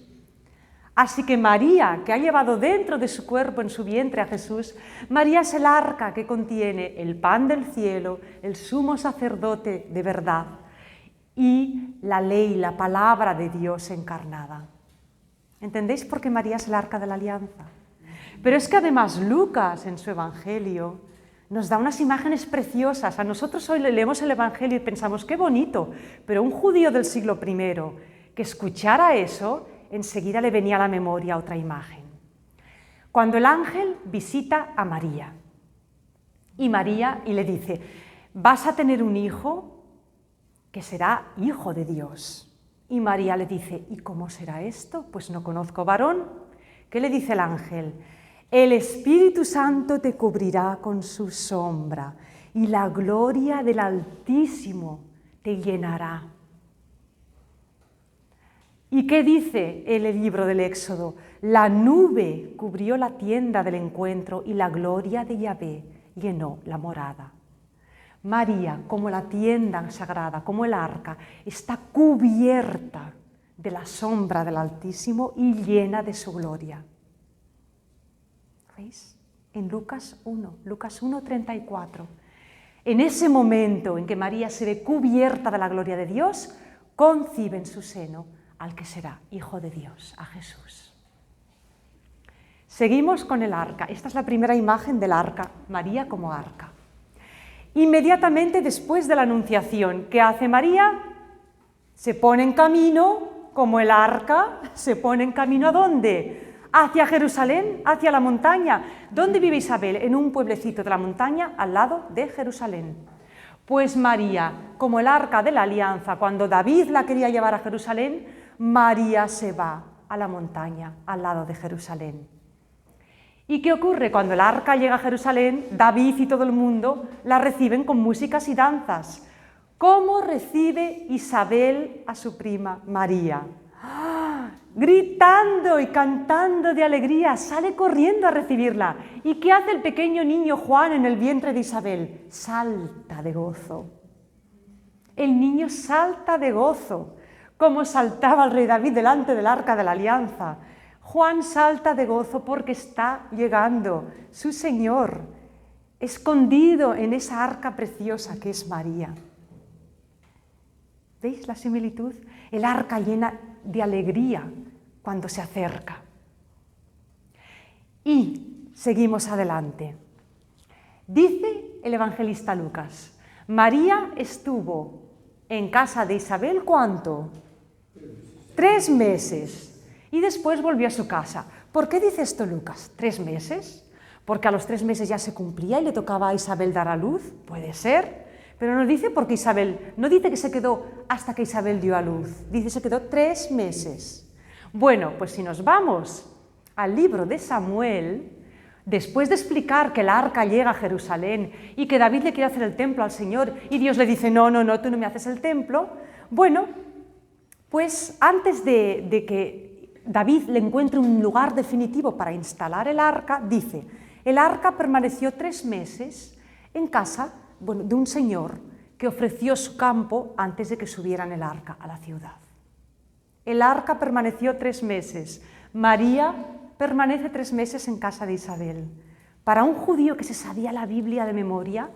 Speaker 1: Así que María, que ha llevado dentro de su cuerpo, en su vientre a Jesús, María es el arca que contiene el pan del cielo, el sumo sacerdote de verdad y la ley, la palabra de Dios encarnada. ¿Entendéis por qué María es el arca de la alianza? Pero es que además Lucas, en su Evangelio, nos da unas imágenes preciosas. A nosotros hoy leemos el Evangelio y pensamos, qué bonito, pero un judío del siglo I que escuchara eso, enseguida le venía a la memoria otra imagen. Cuando el ángel visita a María y le dice, vas a tener un hijo que será hijo de Dios. Y María le dice, ¿y cómo será esto? Pues no conozco varón. ¿Qué le dice el ángel? El Espíritu Santo te cubrirá con su sombra y la gloria del Altísimo te llenará. ¿Y qué dice el libro del Éxodo? La nube cubrió la tienda del encuentro y la gloria de Yahvé llenó la morada. María, como la tienda sagrada, como el arca, está cubierta de la sombra del Altísimo y llena de su gloria. ¿Veis? En Lucas 1:34. En ese momento en que María se ve cubierta de la gloria de Dios, concibe en su seno al que será Hijo de Dios, a Jesús. Seguimos con el arca. Esta es la primera imagen del arca, María como arca. Inmediatamente después de la Anunciación, ¿qué hace María? Se pone en camino, como el arca, se pone en camino ¿a dónde? Hacia Jerusalén, hacia la montaña. ¿Dónde vive Isabel? En un pueblecito de la montaña al lado de Jerusalén. Pues María, como el arca de la alianza, cuando David la quería llevar a Jerusalén, María se va a la montaña al lado de Jerusalén. ¿Y qué ocurre? Cuando el arca llega a Jerusalén, David y todo el mundo la reciben con músicas y danzas. ¿Cómo recibe Isabel a su prima María? ¡Ah! Gritando y cantando de alegría, sale corriendo a recibirla. ¿Y qué hace el pequeño niño Juan en el vientre de Isabel? Salta de gozo. El niño salta de gozo, como saltaba el rey David delante del arca de la alianza. Juan salta de gozo porque está llegando su Señor, escondido en esa arca preciosa que es María. ¿Veis la similitud? El arca llena de alegría cuando se acerca. Y seguimos adelante. Dice el evangelista Lucas, María estuvo en casa de Isabel, ¿cuánto? 3 meses. Y después volvió a su casa. ¿Por qué dice esto Lucas? ¿3 meses? ¿Porque a los 3 meses ya se cumplía y le tocaba a Isabel dar a luz? Puede ser. Pero no dice porque Isabel, no dice que se quedó hasta que Isabel dio a luz. Dice se quedó 3 meses. Bueno, pues si nos vamos al libro de Samuel, después de explicar que el arca llega a Jerusalén y que David le quiere hacer el templo al Señor y Dios le dice, no, tú no me haces el templo, bueno, pues antes de que David le encuentre un lugar definitivo para instalar el arca, dice, el arca permaneció 3 meses en casa de un señor que ofreció su campo antes de que subieran el arca a la ciudad. El arca permaneció 3 meses. María permanece 3 meses en casa de Isabel. Para un judío que se sabía la Biblia de memoria,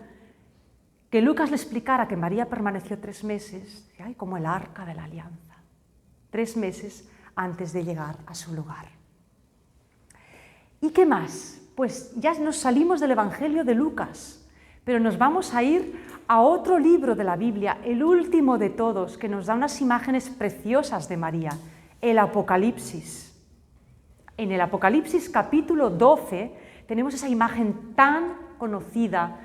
Speaker 1: que Lucas le explicara que María permaneció 3 meses, ay, como el arca de la alianza. 3 meses antes de llegar a su lugar. ¿Y qué más? Pues ya nos salimos del Evangelio de Lucas, pero nos vamos a ir a otro libro de la Biblia, el último de todos, que nos da unas imágenes preciosas de María, el Apocalipsis. En el Apocalipsis capítulo 12 tenemos esa imagen tan conocida.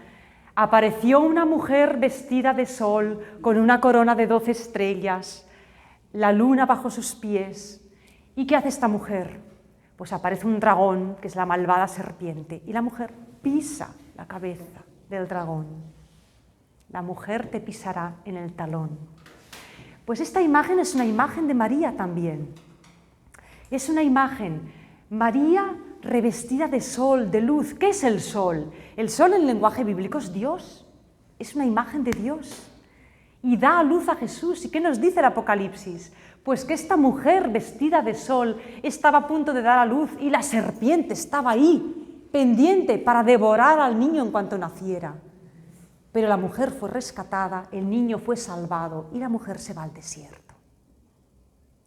Speaker 1: Apareció una mujer vestida de sol, con una corona de 12 estrellas, la luna bajo sus pies. ¿Y qué hace esta mujer? Pues aparece un dragón, que es la malvada serpiente, y la mujer pisa la cabeza del dragón. La mujer te pisará en el talón. Pues esta imagen es una imagen de María también. Es una imagen, María revestida de sol, de luz. ¿Qué es el sol? El sol en lenguaje bíblico es Dios, es una imagen de Dios. Y da a luz a Jesús. ¿Y qué nos dice el Apocalipsis? Pues que esta mujer vestida de sol estaba a punto de dar a luz y la serpiente estaba ahí, pendiente para devorar al niño en cuanto naciera. Pero la mujer fue rescatada, el niño fue salvado y la mujer se va al desierto.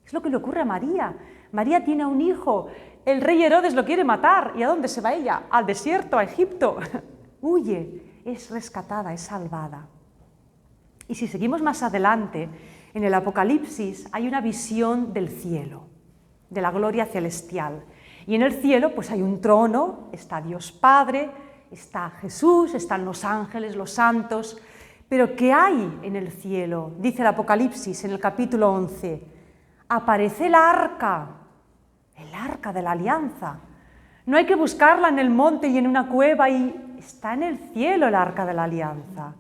Speaker 1: Es lo que le ocurre a María. María tiene un hijo, el rey Herodes lo quiere matar. ¿Y a dónde se va ella? Al desierto, a Egipto. Huye, es rescatada, es salvada. Y si seguimos más adelante, en el Apocalipsis hay una visión del cielo, de la gloria celestial. Y en el cielo pues hay un trono, está Dios Padre, está Jesús, están los ángeles, los santos. Pero ¿qué hay en el cielo? Dice el Apocalipsis en el capítulo 11. aparece el arca de la alianza. No hay que buscarla en el monte y en una cueva, y está en el cielo el arca de la alianza.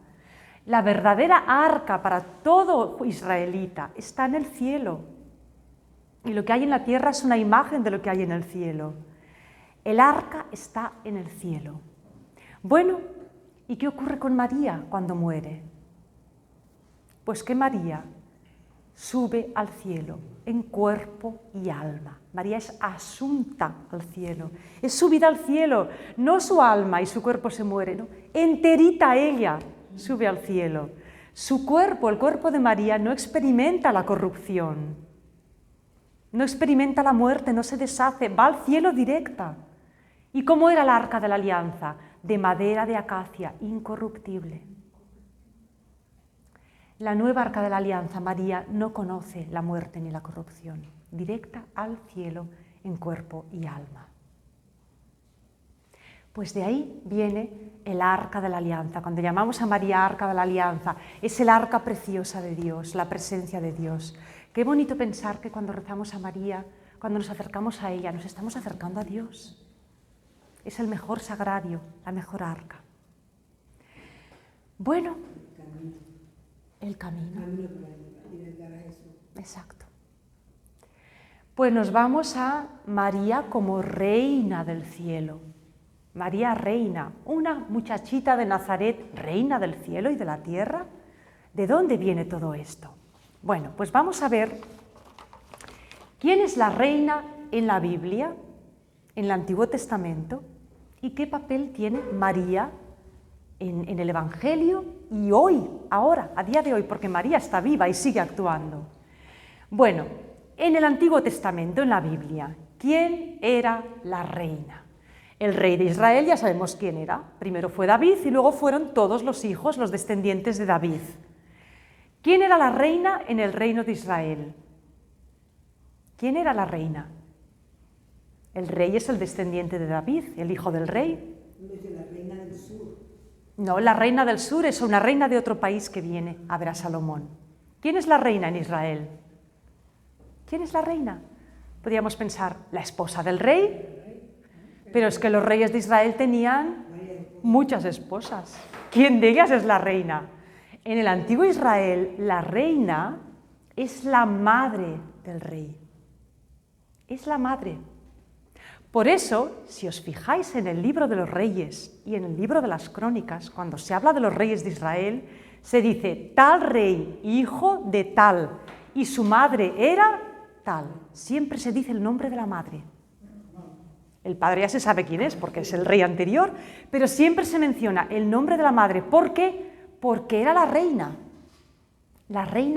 Speaker 1: La verdadera arca para todo israelita está en el cielo. Y lo que hay en la tierra es una imagen de lo que hay en el cielo. El arca está en el cielo. Bueno, ¿y qué ocurre con María cuando muere? Pues que María sube al cielo en cuerpo y alma. María es asunta al cielo, es subida al cielo, no su alma y su cuerpo se muere, no, enterita ella sube al cielo. Su cuerpo, el cuerpo de María, no experimenta la corrupción, no experimenta la muerte, no se deshace, va al cielo directa. ¿Y cómo era el arca de la alianza? De madera de acacia, incorruptible. La nueva arca de la alianza, María, no conoce la muerte ni la corrupción, directa al cielo en cuerpo y alma. Pues de ahí viene el arca de la alianza. Cuando llamamos a María arca de la alianza, es el arca preciosa de Dios, la presencia de Dios. Qué bonito pensar que cuando rezamos a María, cuando nos acercamos a ella, nos estamos acercando a Dios. Es el mejor sagrario, la mejor arca. Bueno, el camino. Exacto. Pues nos vamos a María como reina del cielo. María reina, una muchachita de Nazaret, reina del cielo y de la tierra. ¿De dónde viene todo esto? Bueno, pues vamos a ver quién es la reina en la Biblia, en el Antiguo Testamento, y qué papel tiene María en el Evangelio y hoy, ahora, a día de hoy, porque María está viva y sigue actuando. Bueno, en el Antiguo Testamento, en la Biblia, ¿quién era la reina? El rey de Israel, ya sabemos quién era. Primero fue David y luego fueron todos los hijos, los descendientes de David. ¿Quién era la reina en el reino de Israel? ¿Quién era la reina? El rey es el descendiente de David, el hijo del rey.
Speaker 2: La reina del sur.
Speaker 1: No, la reina del sur es una reina de otro país que viene a ver a Salomón. ¿Quién es la reina en Israel? ¿Quién es la reina? Podríamos pensar, la esposa del rey, pero es que los reyes de Israel tenían muchas esposas. ¿Quién de ellas es la reina? En el antiguo Israel, la reina es la madre del rey. Es la madre. Por eso, si os fijáis en el libro de los reyes y en el libro de las crónicas, cuando se habla de los reyes de Israel, se dice tal rey, hijo de tal, y su madre era tal. Siempre se dice el nombre de la madre. El padre ya se sabe quién es, porque es el rey anterior, pero siempre se menciona el nombre de la madre. ¿Por qué? Porque era la reina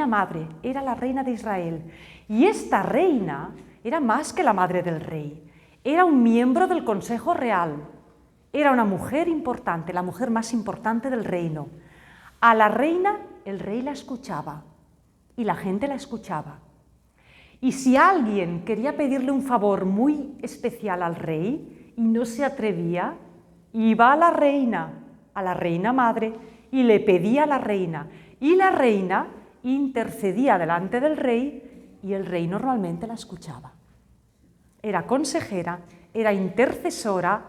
Speaker 1: madre, era la reina de Israel. Y esta reina era más que la madre del rey. Era un miembro del Consejo Real, era una mujer importante, la mujer más importante del reino. A la reina el rey la escuchaba y la gente la escuchaba. Y si alguien quería pedirle un favor muy especial al rey y no se atrevía, iba a la reina madre, y le pedía a la reina. Y la reina intercedía delante del rey y el rey normalmente la escuchaba. Era consejera, era intercesora,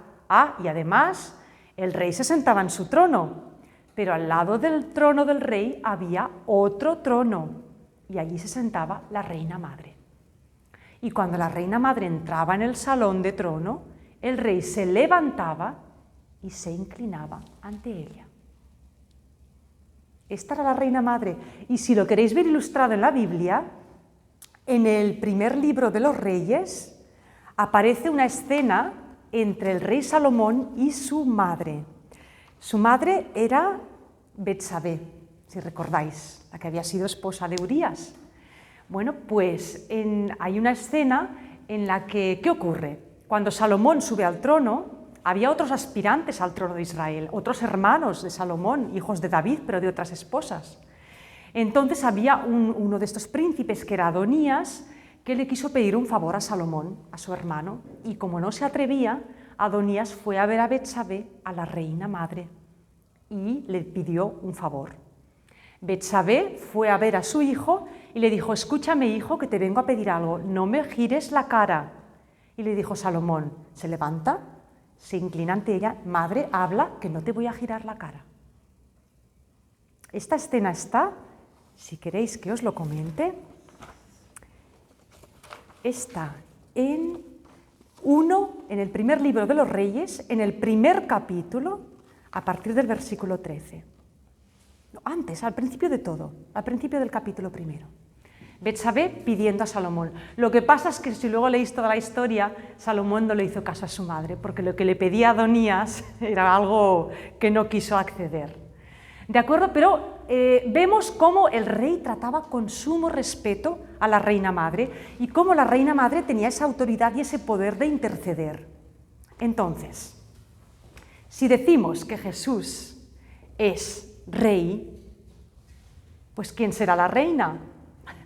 Speaker 1: y además el rey se sentaba en su trono, pero al lado del trono del rey había otro trono y allí se sentaba la reina madre. Y cuando la reina madre entraba en el salón de trono, el rey se levantaba y se inclinaba ante ella. Esta era la reina madre. Y si lo queréis ver ilustrado en la Biblia, en el primer libro de los Reyes, aparece una escena entre el rey Salomón y su madre. Su madre era Betsabé, si recordáis, la que había sido esposa de Urías. Bueno, pues hay una escena en la que, ¿qué ocurre? Cuando Salomón sube al trono, había otros aspirantes al trono de Israel, otros hermanos de Salomón, hijos de David, pero de otras esposas. Entonces había uno de estos príncipes, que era Adonías, que le quiso pedir un favor a Salomón, a su hermano, y como no se atrevía, Adonías fue a ver a Betsabé, a la reina madre, y le pidió un favor. Betsabé fue a ver a su hijo y le dijo, escúchame, hijo, que te vengo a pedir algo, no me gires la cara. Y le dijo Salomón, se levanta, se inclina ante ella, madre, habla, que no te voy a girar la cara. Esta escena está, si queréis que os lo comente, está en el primer libro de los Reyes, en el primer capítulo, a partir del versículo 13. No, antes, al principio de todo, al principio del capítulo primero. Betsabé pidiendo a Salomón. Lo que pasa es que si luego leéis toda la historia, Salomón no le hizo caso a su madre, porque lo que le pedía Adonías era algo que no quiso acceder. ¿De acuerdo? Pero vemos cómo el rey trataba con sumo respeto a la reina madre y cómo la reina madre tenía esa autoridad y ese poder de interceder. Entonces, si decimos que Jesús es rey, pues ¿quién será la reina?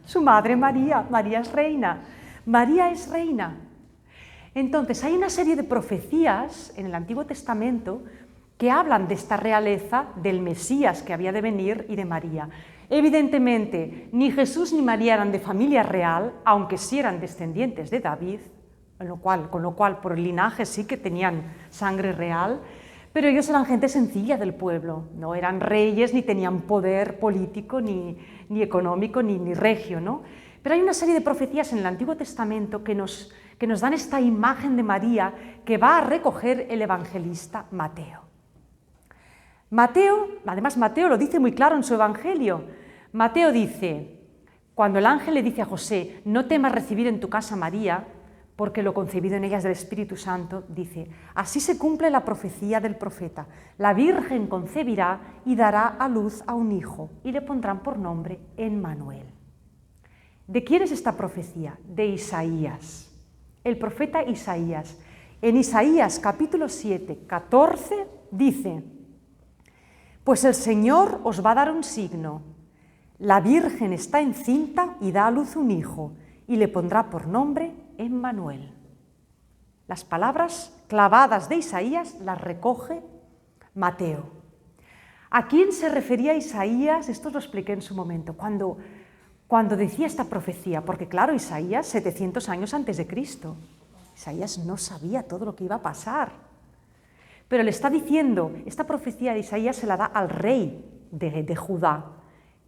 Speaker 1: Su madre María. María es reina. María es reina. Entonces, hay una serie de profecías en el Antiguo Testamento que hablan de esta realeza, del Mesías que había de venir y de María. Evidentemente, ni Jesús ni María eran de familia real, aunque sí eran descendientes de David, con lo cual por el linaje sí que tenían sangre real, pero ellos eran gente sencilla del pueblo, no eran reyes ni tenían poder político, ni económico, ni regio, ¿no? Pero hay una serie de profecías en el Antiguo Testamento que nos dan esta imagen de María que va a recoger el evangelista Mateo. Además Mateo lo dice muy claro en su evangelio. Mateo dice, cuando el ángel le dice a José, no temas recibir en tu casa a María, porque lo concebido en ella es del Espíritu Santo, dice, así se cumple la profecía del profeta, la Virgen concebirá y dará a luz a un hijo, y le pondrán por nombre Emmanuel. ¿De quién es esta profecía? De Isaías, el profeta Isaías. En Isaías capítulo 7, 14 dice, pues el Señor os va a dar un signo, la Virgen está encinta y da a luz un hijo, y le pondrá por nombre Emmanuel. Las palabras clavadas de Isaías las recoge Mateo. ¿A quién se refería Isaías? Esto os lo expliqué en su momento, cuando decía esta profecía, porque claro, Isaías 700 años antes de Cristo. Isaías no sabía todo lo que iba a pasar, pero le está diciendo, esta profecía de Isaías se la da al rey de Judá,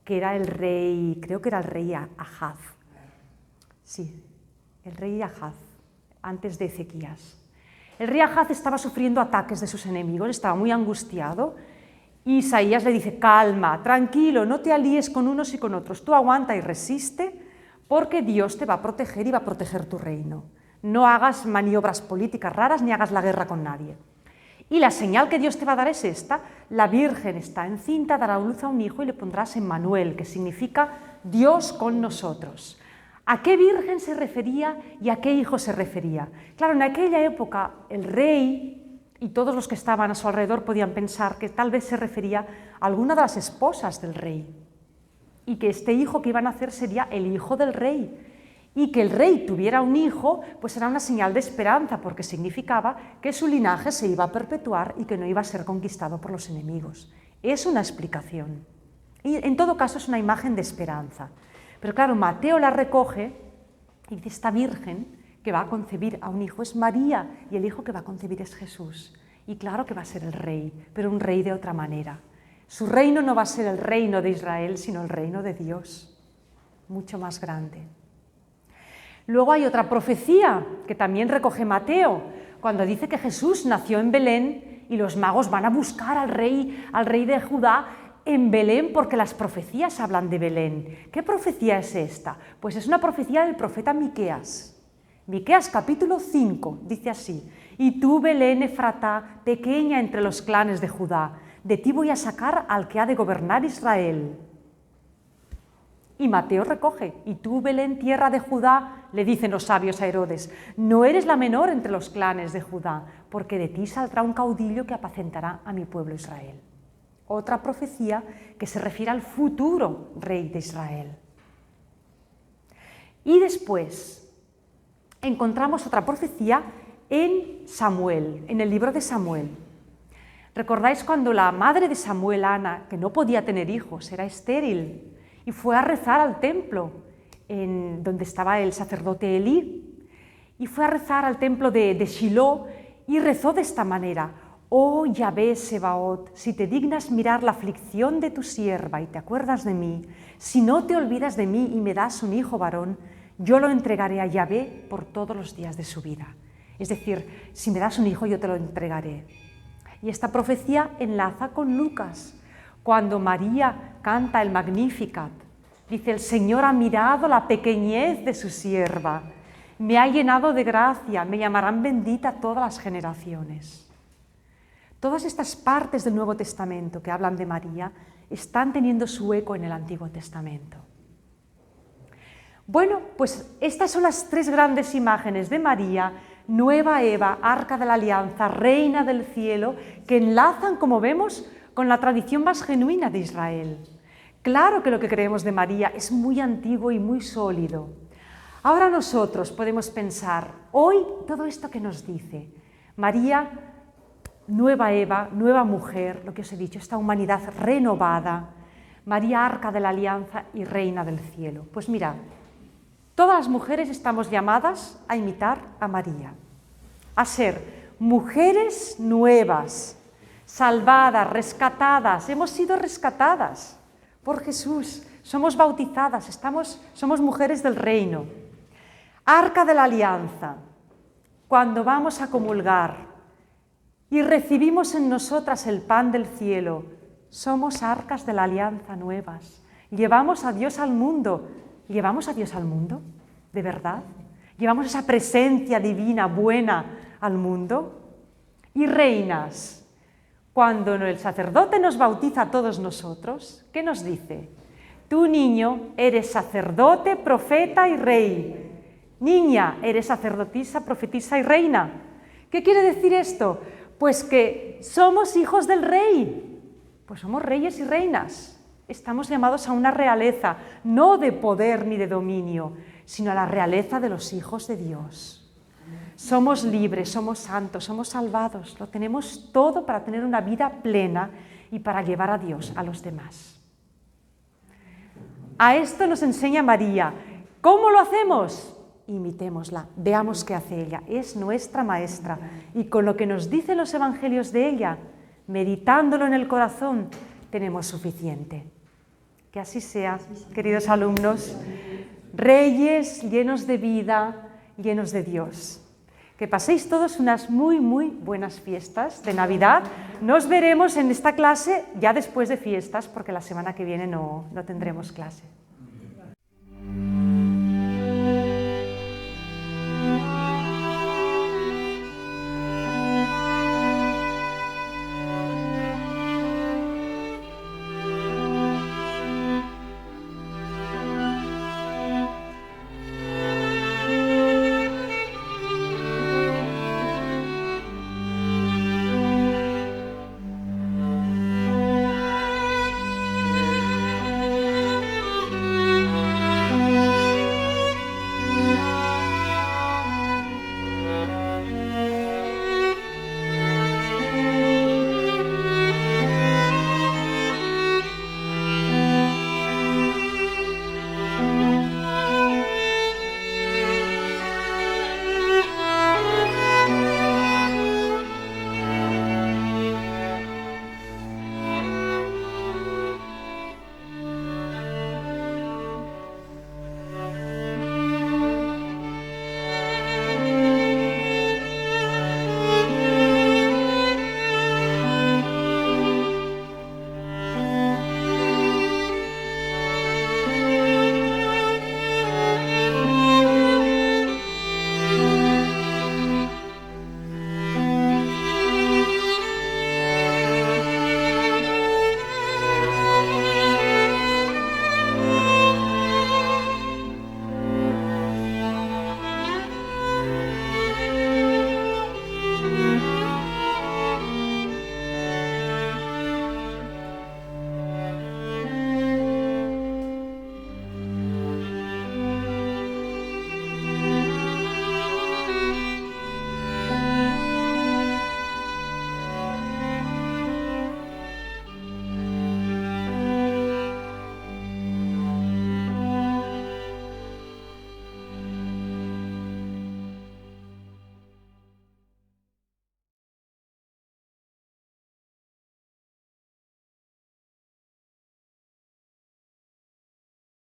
Speaker 1: que era el rey, creo que era el rey Ahaz. Sí, el rey Ahaz, antes de Ezequías. El rey Ahaz estaba sufriendo ataques de sus enemigos, estaba muy angustiado, y Isaías le dice, calma, tranquilo, no te alíes con unos y con otros, tú aguanta y resiste, porque Dios te va a proteger y va a proteger tu reino. No hagas maniobras políticas raras ni hagas la guerra con nadie. Y la señal que Dios te va a dar es esta, la Virgen está encinta, dará a luz a un hijo y le pondrás Emmanuel, que significa Dios con nosotros. ¿A qué virgen se refería y a qué hijo se refería? Claro, en aquella época el rey y todos los que estaban a su alrededor podían pensar que tal vez se refería a alguna de las esposas del rey y que este hijo que iba a nacer sería el hijo del rey y que el rey tuviera un hijo pues era una señal de esperanza porque significaba que su linaje se iba a perpetuar y que no iba a ser conquistado por los enemigos. Es una explicación y en todo caso es una imagen de esperanza. Pero claro, Mateo la recoge y dice, esta virgen que va a concebir a un hijo es María y el hijo que va a concebir es Jesús. Y claro que va a ser el rey, pero un rey de otra manera. Su reino no va a ser el reino de Israel, sino el reino de Dios, mucho más grande. Luego hay otra profecía que también recoge Mateo, cuando dice que Jesús nació en Belén y los magos van a buscar al rey de Judá en Belén porque las profecías hablan de Belén. ¿Qué profecía es esta? Pues es una profecía del profeta Miqueas. Miqueas capítulo 5 dice así, y tú Belén Efratá, pequeña entre los clanes de Judá, de ti voy a sacar al que ha de gobernar Israel. Y Mateo recoge, y tú Belén tierra de Judá, le dicen los sabios a Herodes, no eres la menor entre los clanes de Judá, porque de ti saldrá un caudillo que apacentará a mi pueblo Israel. Otra profecía que se refiere al futuro rey de Israel. Y después encontramos otra profecía en Samuel, en el libro de Samuel. ¿Recordáis cuando la madre de Samuel, Ana, que no podía tener hijos, era estéril, y fue a rezar al templo? donde estaba el sacerdote Elí, y fue a rezar al templo de Shiloh y rezó de esta manera: «Oh Yahvé Sebaot, si te dignas mirar la aflicción de tu sierva y te acuerdas de mí, si no te olvidas de mí y me das un hijo varón, yo lo entregaré a Yahvé por todos los días de su vida». Es decir, si me das un hijo, yo te lo entregaré. Y esta profecía enlaza con Lucas, cuando María canta el Magnificat. Dice: «El Señor ha mirado la pequeñez de su sierva, me ha llenado de gracia, me llamarán bendita todas las generaciones». Todas estas partes del Nuevo Testamento que hablan de María están teniendo su eco en el Antiguo Testamento. Bueno, pues estas son las tres grandes imágenes de María, Nueva Eva, Arca de la Alianza, Reina del Cielo, que enlazan, como vemos, con la tradición más genuina de Israel. Claro que lo que creemos de María es muy antiguo y muy sólido. Ahora nosotros podemos pensar, hoy, todo esto que nos dice María, nueva Eva, nueva mujer, lo que os he dicho, esta humanidad renovada, María, Arca de la Alianza y Reina del Cielo. Pues mirad, todas las mujeres estamos llamadas a imitar a María, a ser mujeres nuevas, salvadas, rescatadas. Hemos sido rescatadas por Jesús, somos bautizadas, somos mujeres del reino. Arca de la Alianza, cuando vamos a comulgar y recibimos en nosotras el pan del cielo, somos arcas de la alianza nuevas. Llevamos a Dios al mundo. ¿Llevamos a Dios al mundo? ¿De verdad? ¿Llevamos esa presencia divina, buena, al mundo? Y reinas, cuando el sacerdote nos bautiza a todos nosotros, ¿qué nos dice? Tú, niño, eres sacerdote, profeta y rey. Niña, eres sacerdotisa, profetisa y reina. ¿Qué quiere decir esto? Pues que somos hijos del rey, pues somos reyes y reinas. Estamos llamados a una realeza, no de poder ni de dominio, sino a la realeza de los hijos de Dios. Somos libres, somos santos, somos salvados, lo tenemos todo para tener una vida plena y para llevar a Dios a los demás. A esto nos enseña María. ¿Cómo lo hacemos? Imitémosla, veamos qué hace ella, es nuestra maestra, y con lo que nos dicen los evangelios de ella, meditándolo en el corazón, tenemos suficiente. Que así sea, queridos alumnos, reyes llenos de vida, llenos de Dios. Que paséis todos unas muy, muy buenas fiestas de Navidad. Nos veremos en esta clase ya después de fiestas, porque la semana que viene no tendremos clase.